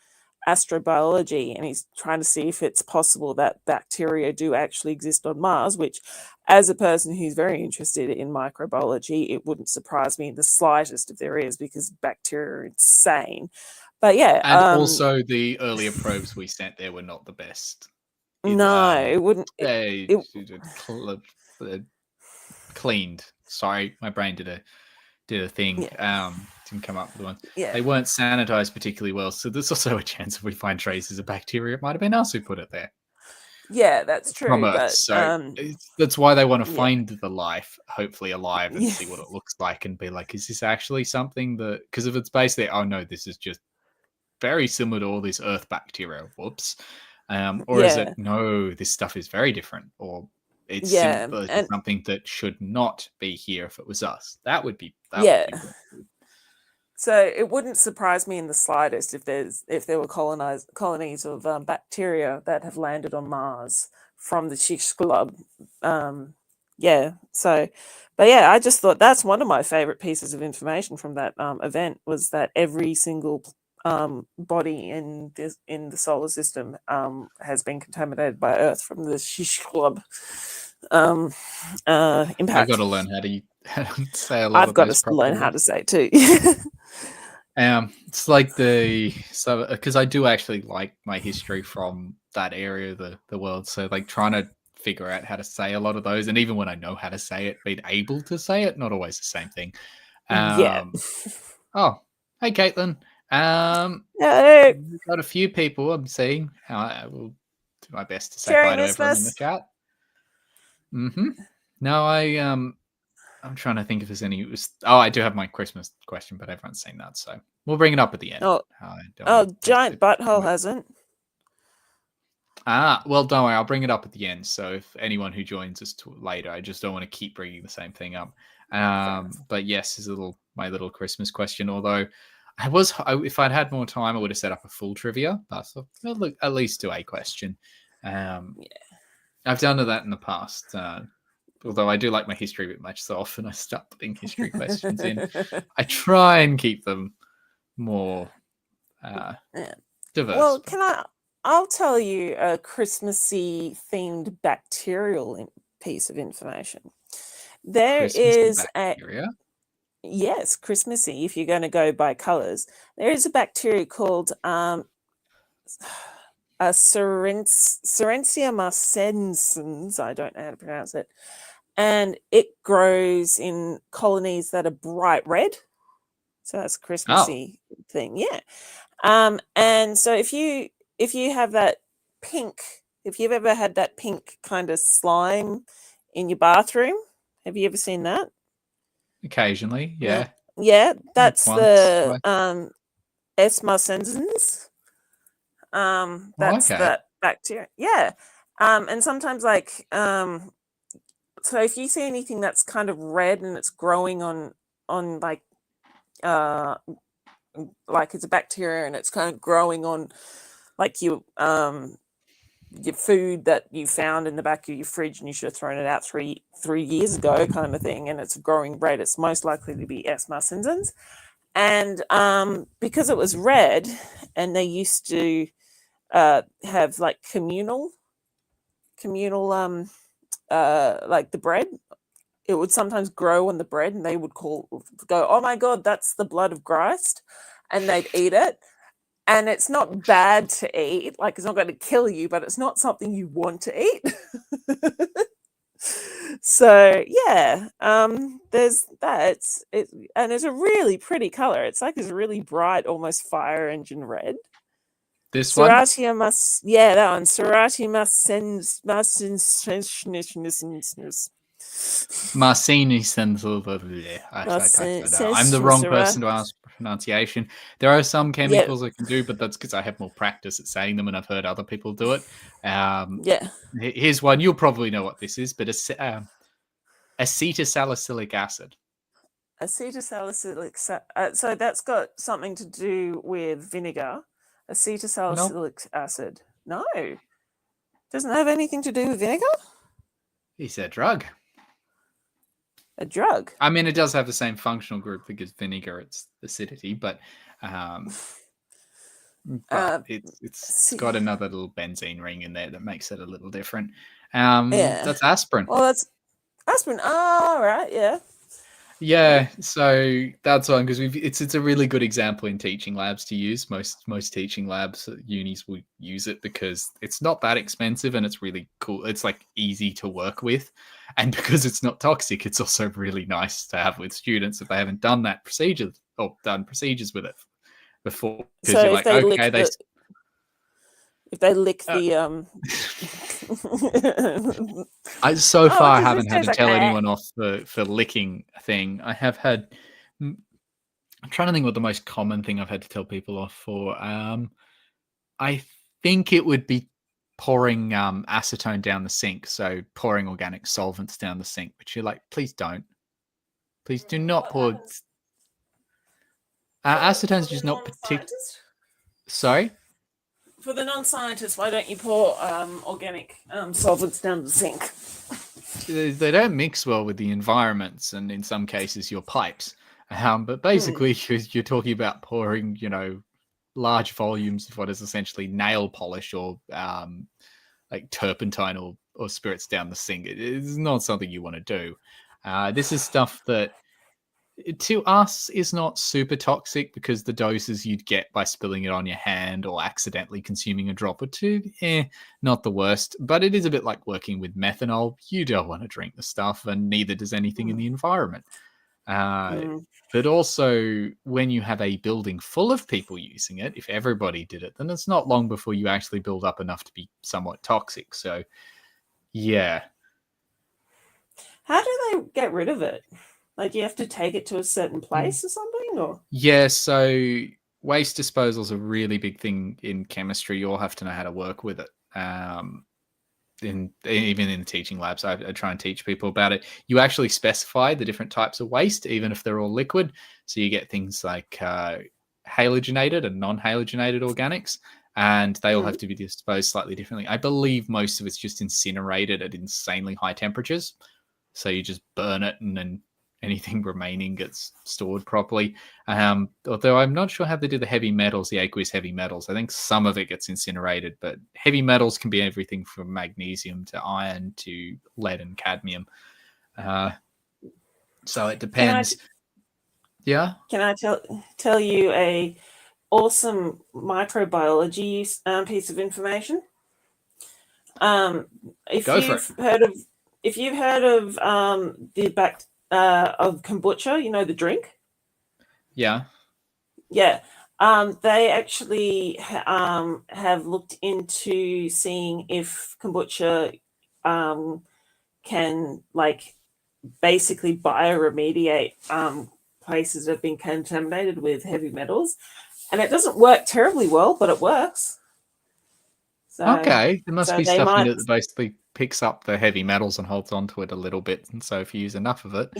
astrobiology, and he's trying to see if it's possible that bacteria do actually exist on Mars, which, as a person who's very interested in microbiology, it wouldn't surprise me in the slightest if there is, because bacteria are insane. But yeah,
and also the earlier probes we sent there were not the best.
No, it wouldn't.
They cleaned. Sorry, my brain did a thing. Didn't come up with one.
Yeah.
They weren't sanitized particularly well, so there's also a chance if we find traces of bacteria, it might have been us who put it there.
Yeah, that's true.
From Earth,
but,
so that's why they want to find the life, hopefully alive, and see what it looks like, and be like, is this actually something that? Because if it's basically, oh no, this is just very similar to all this Earth bacteria. Whoops. Or is it, no, this stuff is very different, or it's similar to something that should not be here if it was us? That would be would be good.
So it wouldn't surprise me in the slightest if there were colonies of bacteria that have landed on Mars from the Shish Club. So, but yeah, I just thought that's one of my favorite pieces of information from that event, was that every single body in the solar system has been contaminated by Earth from the Shish Club.
I've
impact.
got to learn how to say a lot
I've
of
got
those
to learn how
properly.
to say it too.
It's like because I do actually like my history from that area of the world. So like trying to figure out how to say a lot of those, and even when I know how to say it, being able to say it, not always the same thing.
Yeah.
Oh, hey Caitlin.
No.
We've got a few people I'm seeing. I will do my best to say
Merry
hi to everyone in the
Christmas.
chat. No, I'm trying to think if there's any. I do have my Christmas question, but everyone's seen that, so we'll bring it up at the end.
Oh,
I don't wanna
Giant
skip
Butthole
to it.
hasn't.
Well, don't worry, I'll bring it up at the end. So if anyone who joins us later, I just don't want to keep bringing the same thing up. But yes, is my little Christmas question. Although if I'd had more time, I would have set up a full trivia. But I'll look, at least do a question. I've done that in the past. Although I do like my history a bit much, so often I start putting history questions in. I try and keep them more diverse.
Well, I'll tell you a Christmassy themed bacterial piece of information. There is
bacteria?
Yes, Christmassy, if you're going to go by colours. There is a bacteria called a Serentia marsensens, I don't know how to pronounce it, and it grows in colonies that are bright red. So that's a Christmassy thing, yeah. And so if you have that pink, if you've ever had that pink kind of slime in your bathroom, have you ever seen that?
Occasionally, yeah.
Yeah, that's
Once,
the S. marsensens. That's that bacteria. Yeah. And sometimes so if you see anything that's kind of red and it's growing on like it's a bacteria and it's kind of growing on like your food that you found in the back of your fridge and you should have thrown it out three years ago kind of thing, and it's growing red, it's most likely to be S. marsensens. And because it was red and they used to have like communal like the bread, it would sometimes grow on the bread and they would go, oh my God, that's the blood of Christ. And they'd eat it. And it's not bad to eat. Like, it's not going to kill you, but it's not something you want to eat. So, yeah, there's that. And it's a really pretty color. It's like this really bright, almost fire engine red.
This one?
Serratia that one. Serratia
I'm the wrong person to ask pronunciation. There are some chemicals I can do, but that's because I have more practice at saying them and I've heard other people do it. Here's one. You'll probably know what this is, but acetylsalicylic acid.
Acetylsalicylic so that's got something to do with vinegar. Acetylsalicylic acid. No. Doesn't have anything to do with vinegar?
It's a drug.
A drug?
I mean, it does have the same functional group because vinegar, it's acidity, but it's got another little benzene ring in there that makes it a little different. That's aspirin.
Well, that's aspirin. Oh, right, yeah.
Yeah, so that's one because it's a really good example in teaching labs to use. Most teaching labs at unis will use it because it's not that expensive and it's really cool. It's like easy to work with, and because it's not toxic, it's also really nice to have with students if they haven't done that procedure or done procedures with it before. Because
so
you're like, okay,
if they lick the
I haven't had to tell anyone off for licking a thing. I have had. I'm trying to think what the most common thing I've had to tell people off for. I think it would be pouring acetone down the sink. So pouring organic solvents down the sink, which you're like, please don't. Please do not pour. Acetone's just not particular. Sorry.
For the non-scientists, why don't you pour organic solvents down the sink?
They don't mix well with the environments, and in some cases, your pipes. But basically, you're talking about pouring, large volumes of what is essentially nail polish or like turpentine or spirits down the sink. It's not something you want to do. This is stuff that to us is not super toxic because the doses you'd get by spilling it on your hand or accidentally consuming a drop or two, not the worst. But it is a bit like working with methanol. You don't want to drink the stuff, and neither does anything in the environment. But also, when you have a building full of people using it, if everybody did it, then it's not long before you actually build up enough to be somewhat toxic. So, yeah.
How do they get rid of it? Like, you have to take it to a certain place or something? Or
Yeah, so waste disposal is a really big thing in chemistry. You all have to know how to work with it. Even in the teaching labs, I try and teach people about it. You actually specify the different types of waste, even if they're all liquid. So you get things like halogenated and non-halogenated organics, and they all have to be disposed slightly differently. I believe most of it's just incinerated at insanely high temperatures. So you just burn it, and then anything remaining gets stored properly. Although I'm not sure how they do the heavy metals, the aqueous heavy metals. I think some of it gets incinerated, but heavy metals can be everything from magnesium to iron to lead and cadmium. So it depends. Yeah.
Can I tell you a awesome microbiology piece of information? If you've heard of of kombucha, you know, the drink.
Yeah.
Yeah. They actually have looked into seeing if kombucha can like basically bioremediate places that have been contaminated with heavy metals, and it doesn't work terribly well, but it works. So,
okay, there must be stuff in it that basically picks up the heavy metals and holds onto it a little bit, and so if you use enough of it,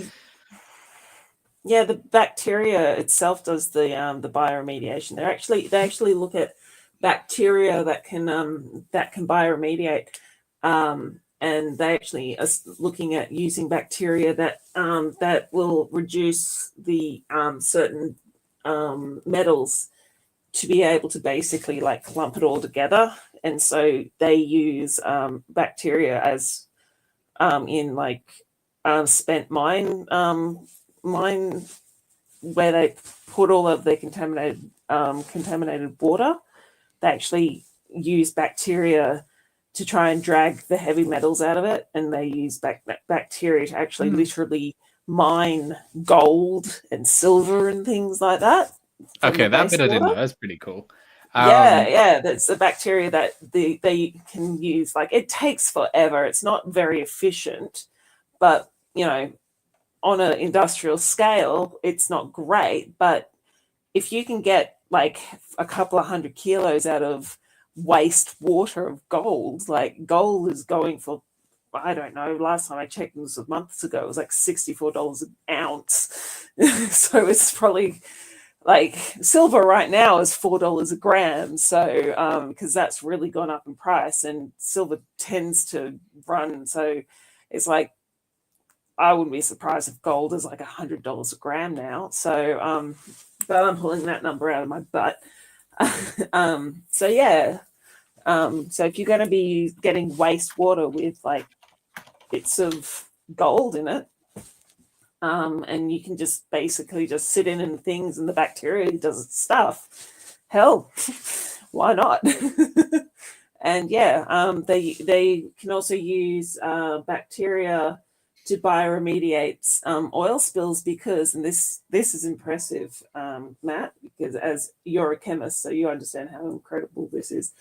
yeah, the bacteria itself does the bioremediation. They actually look at bacteria that can bioremediate, and they actually are looking at using bacteria that will reduce the certain metals to be able to basically like lump it all together. And so they use bacteria as in like spent mine where they put all of their contaminated water. They actually use bacteria to try and drag the heavy metals out of it, and they use bacteria to actually literally mine gold and silver and things like that.
Okay, that bit I didn't know. That's pretty cool.
That's the bacteria that they can use. Like, it takes forever. It's not very efficient, but you know, on an industrial scale, it's not great. But if you can get like a couple of 100 kilos out of waste water of gold, like gold is going for, I don't know, last time I checked, it was months ago, it was like $64 an ounce. So it's probably like silver right now is $4 a gram. So because that's really gone up in price, and silver tends to run. So it's like, I wouldn't be surprised if gold is like $100 a gram now. So but I'm pulling that number out of my butt. So yeah. So if you're going to be getting wastewater with like bits of gold in it, and you can just basically just sit in things and the bacteria does its stuff, hell, why not? And yeah, they can also use bacteria to bioremediate oil spills, because, and this is impressive, Matt, because as you're a chemist, so you understand how incredible this is.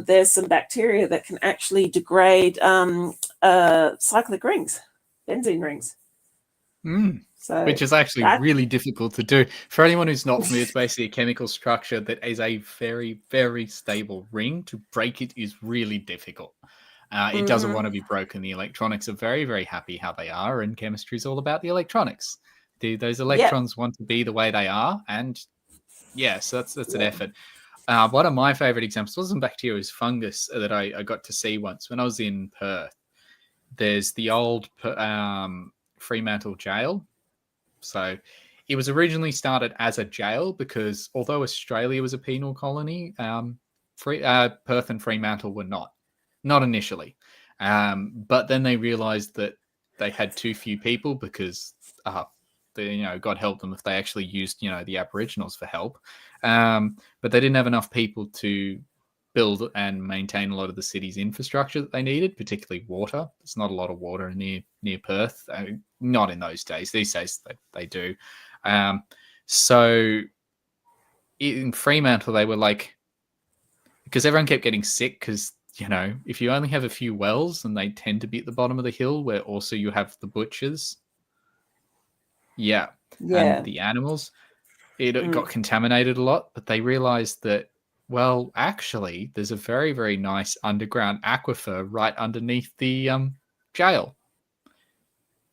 There's some bacteria that can actually degrade cyclic rings, benzene rings. So
which is actually really difficult to do. For anyone who's not familiar, it's basically a chemical structure that is a very, very stable ring. To break it is really difficult. It doesn't want to be broken. The electronics are very, very happy how they are, and chemistry is all about the electronics. Those electrons want to be the way they are, and yes, that's an effort. One of my favorite examples wasn't bacteria, it was fungus that I got to see once when I was in Perth. There's the old Fremantle jail. So it was originally started as a jail because although Australia was a penal colony, Perth and Fremantle were not initially. But then they realized that they had too few people because, God help them if they actually used, the Aboriginals for help. But they didn't have enough people to build and maintain a lot of the city's infrastructure that they needed, particularly water. There's not a lot of water near Perth. Not in those days. These days they do. So in Fremantle, they were like, because everyone kept getting sick because, if you only have a few wells and they tend to be at the bottom of the hill where also you have the butchers. Yeah. And the animals, it got contaminated a lot, but they realized that, well, actually, there's a very, very nice underground aquifer right underneath the jail.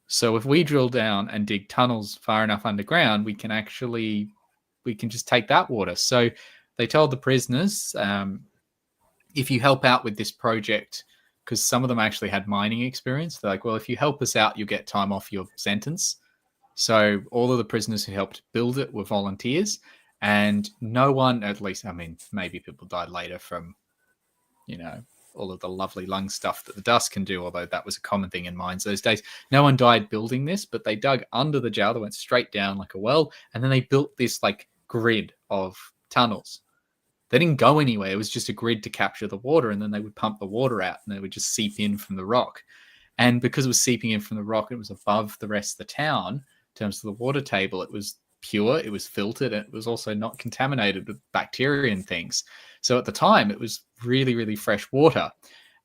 So if we drill down and dig tunnels far enough underground, we can just take that water. So they told the prisoners, if you help out with this project, because some of them actually had mining experience, they're like, well, if you help us out, you'll get time off your sentence. So all of the prisoners who helped build it were volunteers, and no one, at least, maybe people died later from, all of the lovely lung stuff that the dust can do, although that was a common thing in mines those days. No one died building this, but they dug under the jail. They went straight down like a well, and then they built this like grid of tunnels. They didn't go anywhere. It was just a grid to capture the water, and then they would pump the water out, and they would just seep in from the rock. And because it was seeping in from the rock, it was above the rest of the town in terms of the water table. It was pure, it was filtered, and it was also not contaminated with bacteria and things. So at the time, it was really, really fresh water.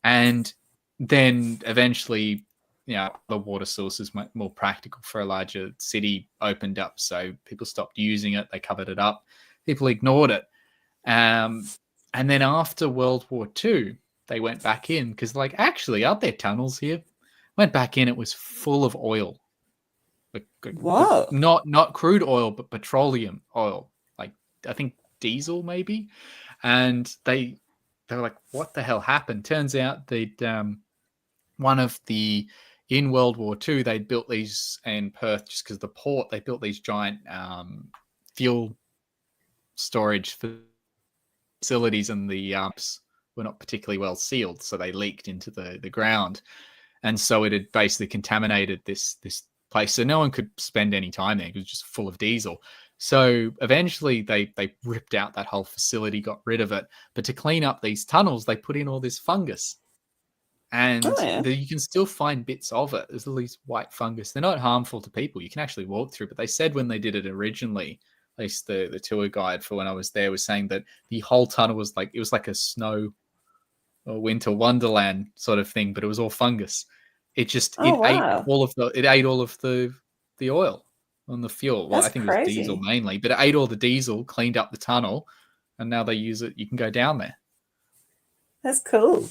And then eventually, the water sources more practical for a larger city opened up. So people stopped using it. They covered it up. People ignored it. And then after World War II, they went back in because, actually, aren't there tunnels here? Went back in. It was full of oil.
Wow.
Not crude oil, but petroleum oil. I think diesel maybe. And they were like, what the hell happened? Turns out they'd in World War II, they'd built these in Perth just because the port, they built these giant fuel storage facilities, and the were not particularly well sealed, so they leaked into the ground. And so it had basically contaminated this place. So no one could spend any time there. It was just full of diesel. So eventually they ripped out that whole facility, got rid of it. But to clean up these tunnels, they put in all this fungus. And you can still find bits of it. There's all these white fungus. They're not harmful to people. You can actually walk through. But they said when they did it originally, at least the tour guide for when I was there was saying that the whole tunnel was like a snow or winter wonderland sort of thing, but it was all fungus. It ate all of the oil on the fuel. Well, I think it was diesel mainly, but it ate all the diesel, cleaned up the tunnel, and now they use it. You can go down there.
That's cool.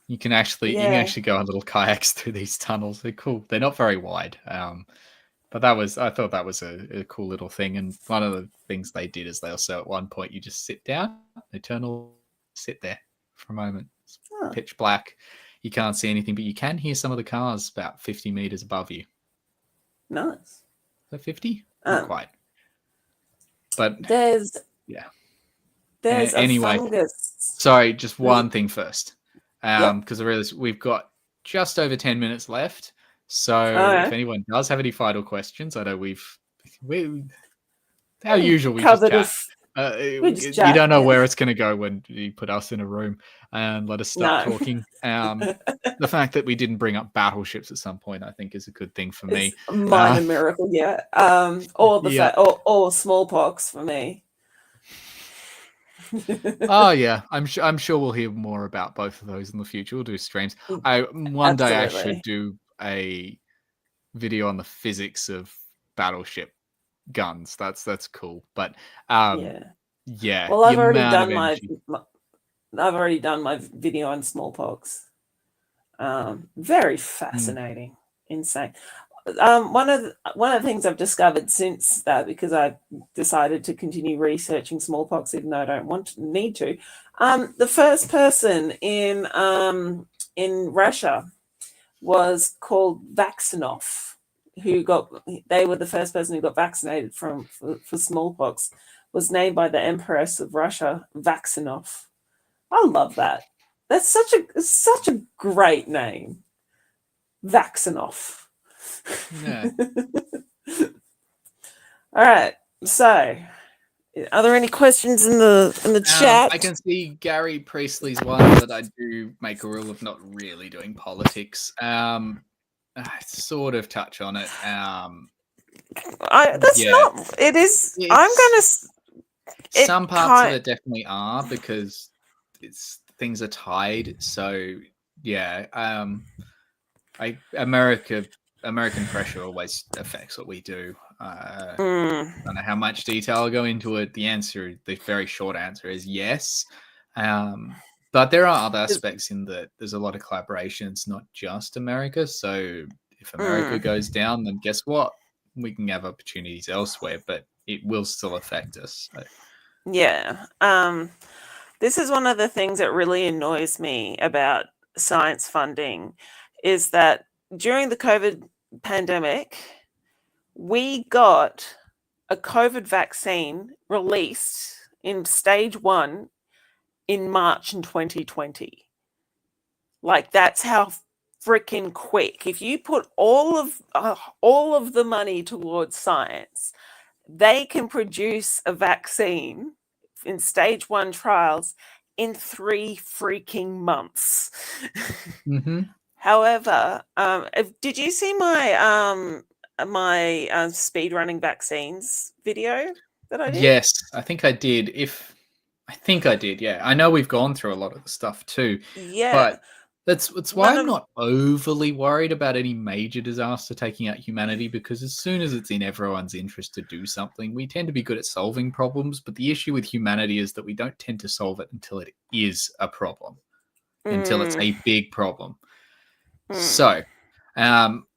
You can actually go on little kayaks through these tunnels. They're cool. They're not very wide, but I thought that was a cool little thing. And one of the things they did is they also at one point you just sit down, sit there for a moment. It's pitch black. You can't see anything, but you can hear some of the cars about 50 meters above you.
Nice.
Is that 50? Not quite. But
there's
anyway,
a fungus.
Sorry, just one thing first. Because I realize we've got just over 10 minutes left. So if anyone does have any final questions, I know we how usual we just chat. You don't know where it's going to go when you put us in a room and let us start talking. The fact that we didn't bring up battleships at some point, I think, is a good thing for me.
A minor miracle, yeah. Or smallpox for me.
Oh yeah, I'm sure we'll hear more about both of those in the future. We'll do streams. One day I should do a video on the physics of battleship guns. That's cool. But yeah.
Well, I've already done my video on smallpox. Very fascinating, insane. One of the things I've discovered since that, because I decided to continue researching smallpox, even though I don't need to. The first person in Russia was called Vaksinov, they were the first person who got vaccinated for smallpox, was named by the Empress of Russia, Vaksinov. I love that.
That's such a great name. Vaxinoff.
Yeah.
All right. So, are there any questions in the chat?
I can see Gary Priestley's one, but I do make a rule of not really doing politics. I sort of touch on it.
That's
yeah.
not. It is. I'm gonna.
Some parts of it definitely are because things are tied. So yeah, American pressure always affects what we do. I don't know how much detail I'll go into it. The very short answer is yes. But there are other aspects in that there's a lot of collaboration. It's not just America. So if America goes down, then guess what? We can have opportunities elsewhere, but it will still affect us. So.
Yeah. This is one of the things that really annoys me about science funding is that during the COVID pandemic, we got a COVID vaccine released in stage 1 in March in 2020. Like, that's how freaking quick. If you put all of the money towards science, they can produce a vaccine in stage 1 trials in 3 freaking months.
Mm-hmm.
However, did you see my speed running vaccines video that I did?
Yes, I think I did. Yeah. I know we've gone through a lot of the stuff too.
Yeah.
But that's why I'm not overly worried about any major disaster taking out humanity, because as soon as it's in everyone's interest to do something, we tend to be good at solving problems. But the issue with humanity is that we don't tend to solve it until it is a problem, until it's a big problem. So,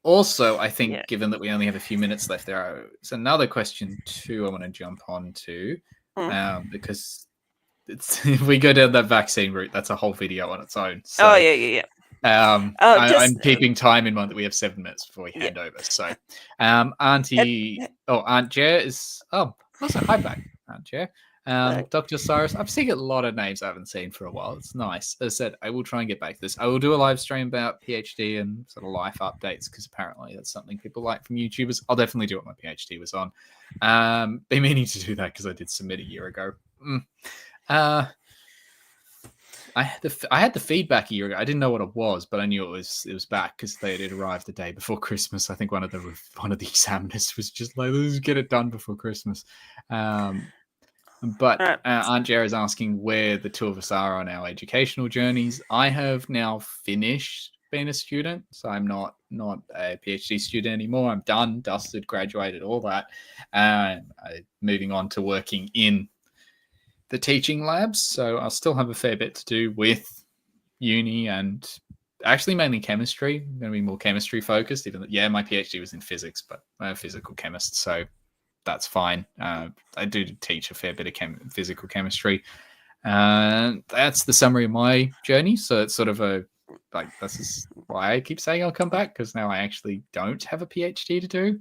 also, I think given that we only have a few minutes left, there's another question too I want to jump on to, because if we go down that vaccine route, that's a whole video on its own. So, I'm keeping time in mind that we have 7 minutes before we hand over. So, Aunt Jer is. Oh, also hi back, Aunt Jer. Dr. Cyrus, I'm seeing a lot of names I haven't seen for a while. It's nice. As I said, I will try and get back to this. I will do a live stream about PhD and sort of life updates, because apparently that's something people like from YouTubers. I'll definitely do it when my PhD was on. Been meaning to do that because I did submit a year ago. I had the feedback a year ago. I didn't know what it was, but I knew it was back because they had arrived the day before Christmas. I think one of the examiners was just like, let's get it done before Christmas. But Aunt Jer is asking where the two of us are on our educational journeys. I have now finished being a student, so I'm not a PhD student anymore. I'm done, dusted, graduated, all that. I'm moving on to working in the teaching labs, so I'll still have a fair bit to do with uni and actually mainly chemistry. I'm going to be more chemistry focused, even though, my PhD was in physics, but I'm a physical chemist, so that's fine. I do teach a fair bit of physical chemistry. That's the summary of my journey. So it's sort of this is why I keep saying I'll come back, because now I actually don't have a PhD to do.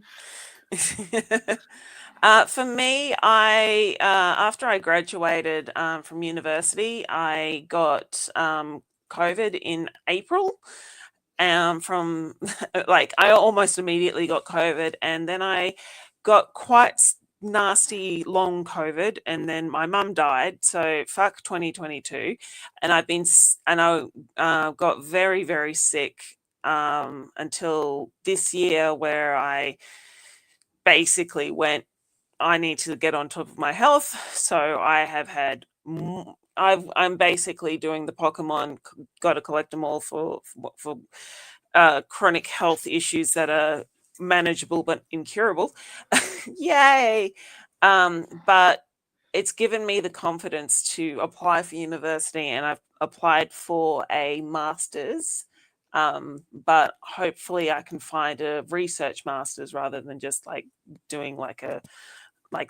For me, I after I graduated from university, I got COVID in April. From I almost immediately got COVID, and then I got quite nasty long COVID, and then my mum died. So fuck 2022, and I got very, very sick until this year, where I basically went, I need to get on top of my health. So I have had, I'm basically doing the Pokemon, got to collect them all for chronic health issues that are manageable but incurable. Yay! But it's given me the confidence to apply for university, and I've applied for a master's. But hopefully I can find a research master's rather than just doing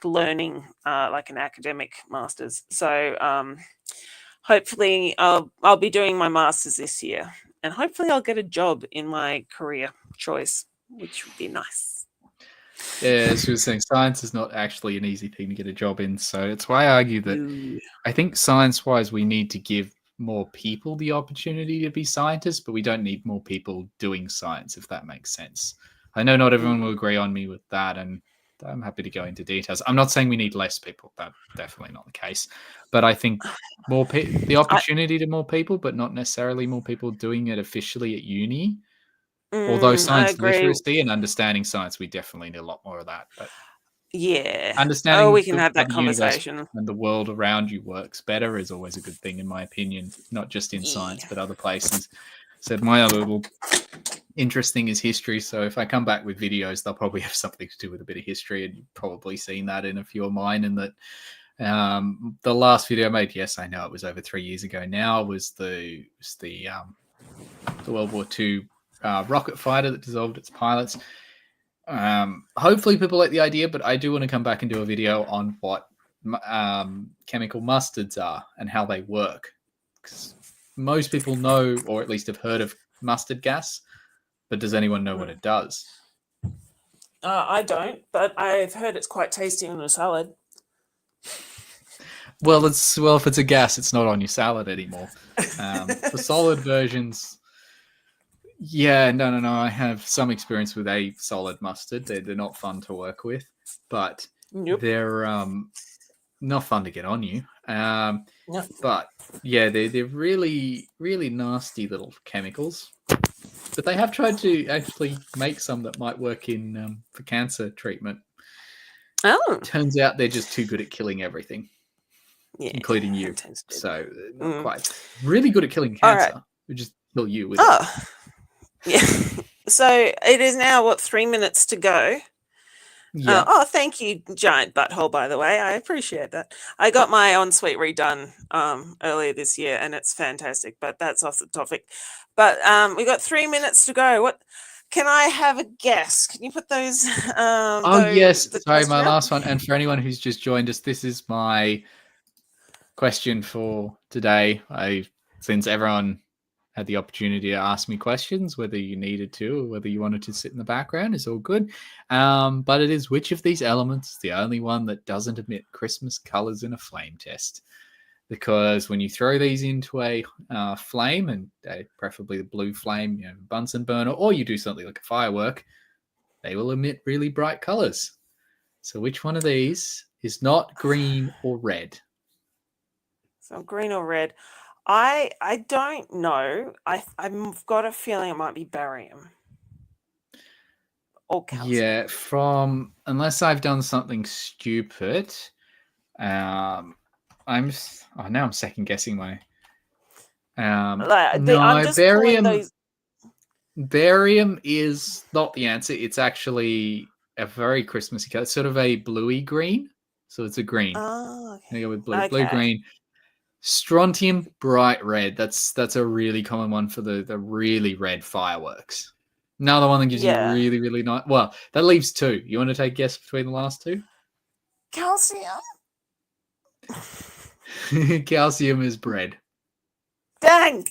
learning like an academic master's. So hopefully I'll be doing my master's this year, and hopefully I'll get a job in my career choice, which would be nice.
Yeah, as you were saying, science is not actually an easy thing to get a job in. So it's why I argue that I think science-wise we need to give more people the opportunity to be scientists, but we don't need more people doing science, if that makes sense. I know not everyone will agree on me with that, and I'm happy to go into details. I'm not saying we need less people. That's definitely not the case. But I think more the opportunity to more people, but not necessarily more people doing it officially at uni. Although
I
science
agree.
literacy and understanding science, we definitely need a lot more of that. But
Yeah.
understanding
we can have
how
that
the universe
conversation.
and the world around you works better is always a good thing, in my opinion, not just in science, but other places. Said my other little interest thing is history. So if I come back with videos, they'll probably have something to do with a bit of history, and you've probably seen that in a few of mine. And that the last video I made, yes, I know it was over 3 years ago now, was the World War II rocket fighter that dissolved its pilots. Hopefully people like the idea, but I do want to come back and do a video on what chemical mustards are and how they work. Because most people know, or at least have heard of mustard gas, but does anyone know what it does?
I don't, but I've heard it's quite tasty on a salad.
Well, if it's a gas, it's not on your salad anymore. The solid versions, yeah, no. I have some experience with a solid mustard. They're not fun to work with, but they're not fun to get on you. But yeah, they're really, really nasty little chemicals. But they have tried to actually make some that might work in for cancer treatment.
Oh,
Turns out they're just too good at killing everything, including you. So not quite. Really good at killing cancer. Right. We just kill you with it.
Yeah. So it is now 3 minutes to go.
Yeah.
Thank you, Giant Butthole, by the way. I appreciate that. I got my ensuite redone earlier this year, and it's fantastic, but that's off the topic. But we got 3 minutes to go. What can I have a guess? Can you put those?
Yes. Sorry, my last one. And for anyone who's just joined us, this is my question for today. Since everyone had the opportunity to ask me questions, whether you needed to or whether you wanted to sit in the background, is all good. But it is, which of these elements is the only one that doesn't emit Christmas colors in a flame test? Because when you throw these into a flame, and preferably the blue flame, Bunsen burner, or you do something like a firework, they will emit really bright colors. So which one of these is not green or red?
So green or red. I don't know. I've got a feeling it might be barium or calcium.
Yeah, unless I've done something stupid, now I'm second guessing my.
I'm just pulling those.
Barium is not the answer. It's actually a very Christmassy color. It's sort of a bluey green, so it's a green.
Oh, okay.
You go with blue green. Strontium, bright red. That's a really common one for the really red fireworks. Another one that gives you really, really nice. Well, that leaves two. You want to take a guess between the last two?
Calcium.
Calcium is bread.
Dang.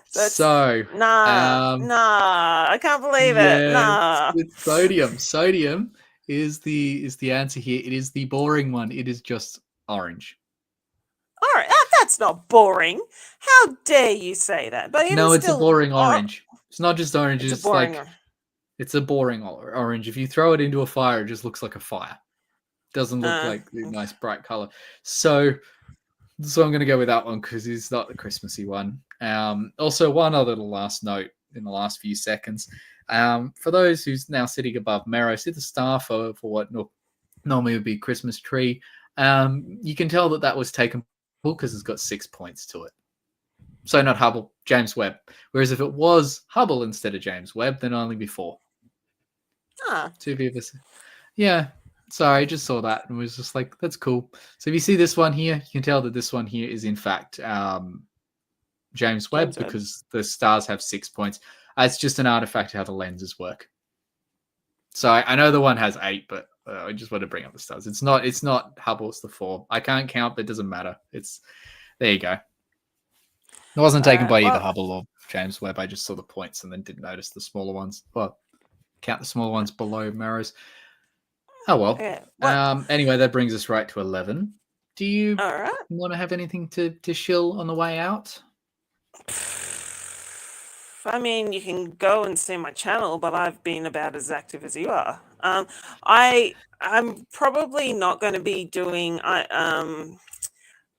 So
I can't believe it. Nah.
It's sodium. Sodium is the answer here. It is the boring one. It is just orange.
All right, that's not boring. How dare you say that? But
no, it's a boring orange. It's not just orange. It's a boring orange. If you throw it into a fire, it just looks like a fire. Doesn't look like the nice bright color. So I'm going to go with that one because it's not the Christmassy one. Also, one other last note in the last few seconds. For those who's now sitting above Mero, see the star for what normally would be Christmas tree. You can tell that was taken because it's got 6 points to it. So not Hubble, James Webb. Whereas if it was Hubble instead of James Webb, then only be 4. Two people. Yeah. Sorry, I just saw that and was just like, that's cool. So if you see this one here, you can tell that this one here is in fact James Webb because the stars have 6 points. It's just an artifact of how the lenses work. So I know the one has 8, but I just want to bring up the stars. It's not Hubble, it's the 4. I can't count, but it doesn't matter. There you go. It wasn't taken by either Hubble or James Webb. I just saw the points and then didn't notice the smaller ones. Well, count the smaller ones below Mero's. Oh, well.
Yeah.
Anyway, that brings us right to 11. Do you
All right.
want to have anything to shill on the way out?
I mean, you can go and see my channel, but I've been about as active as you are. I'm probably not going to be doing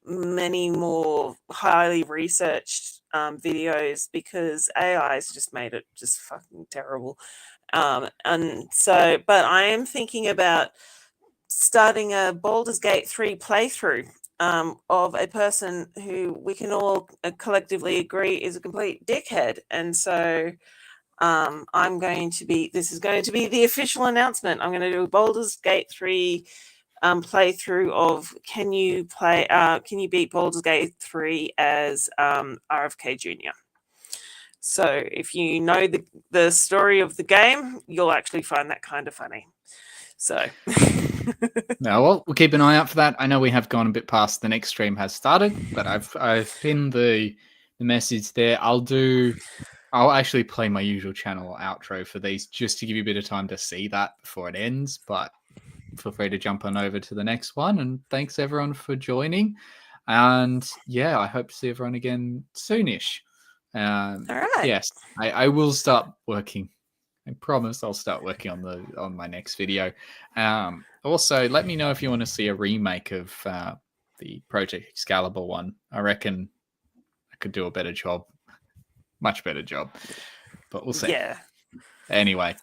many more highly researched videos because AI has just made it just fucking terrible. And so, but I am thinking about starting a Baldur's Gate 3 playthrough of a person who we can all collectively agree is a complete dickhead. And so this is going to be the official announcement. I'm going to do a Baldur's Gate 3 playthrough of can you beat Baldur's Gate 3 as RFK Jr. So if you know the story of the game, you'll actually find that kind of funny. So
No, well, we'll keep an eye out for that. I know we have gone a bit past the next stream has started, but I've pinned the message there. I'll actually play my usual channel outro for these just to give you a bit of time to see that before it ends, but feel free to jump on over to the next one. And thanks everyone for joining. And yeah, I hope to see everyone again soonish.
all right.
Yes, I will start working. I promise I'll start working on my next video. Also, let me know if you want to see a remake of the Project Excalibur one. I reckon I could do a better job, much better job, but we'll see.
Yeah.
Anyway,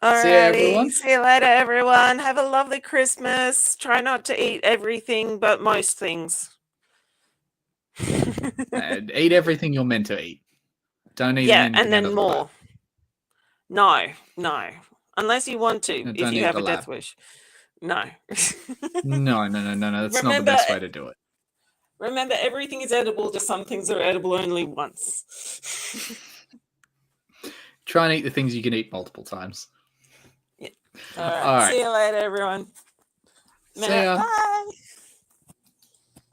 See
you, everyone.
See you later, everyone. Have a lovely Christmas. Try not to eat everything, but most things.
Eat everything you're meant to eat. Don't eat anything
and then
out of
more. No, unless you want to.
No,
if
don't
you
eat
have
the
a death
lab.
wish. No.
No. That's not the best way to do it.
Remember, everything is edible. Just some things are edible only once.
Try and eat the things you can eat multiple times.
Yeah. All right. See you later, everyone.
See ya.
Bye.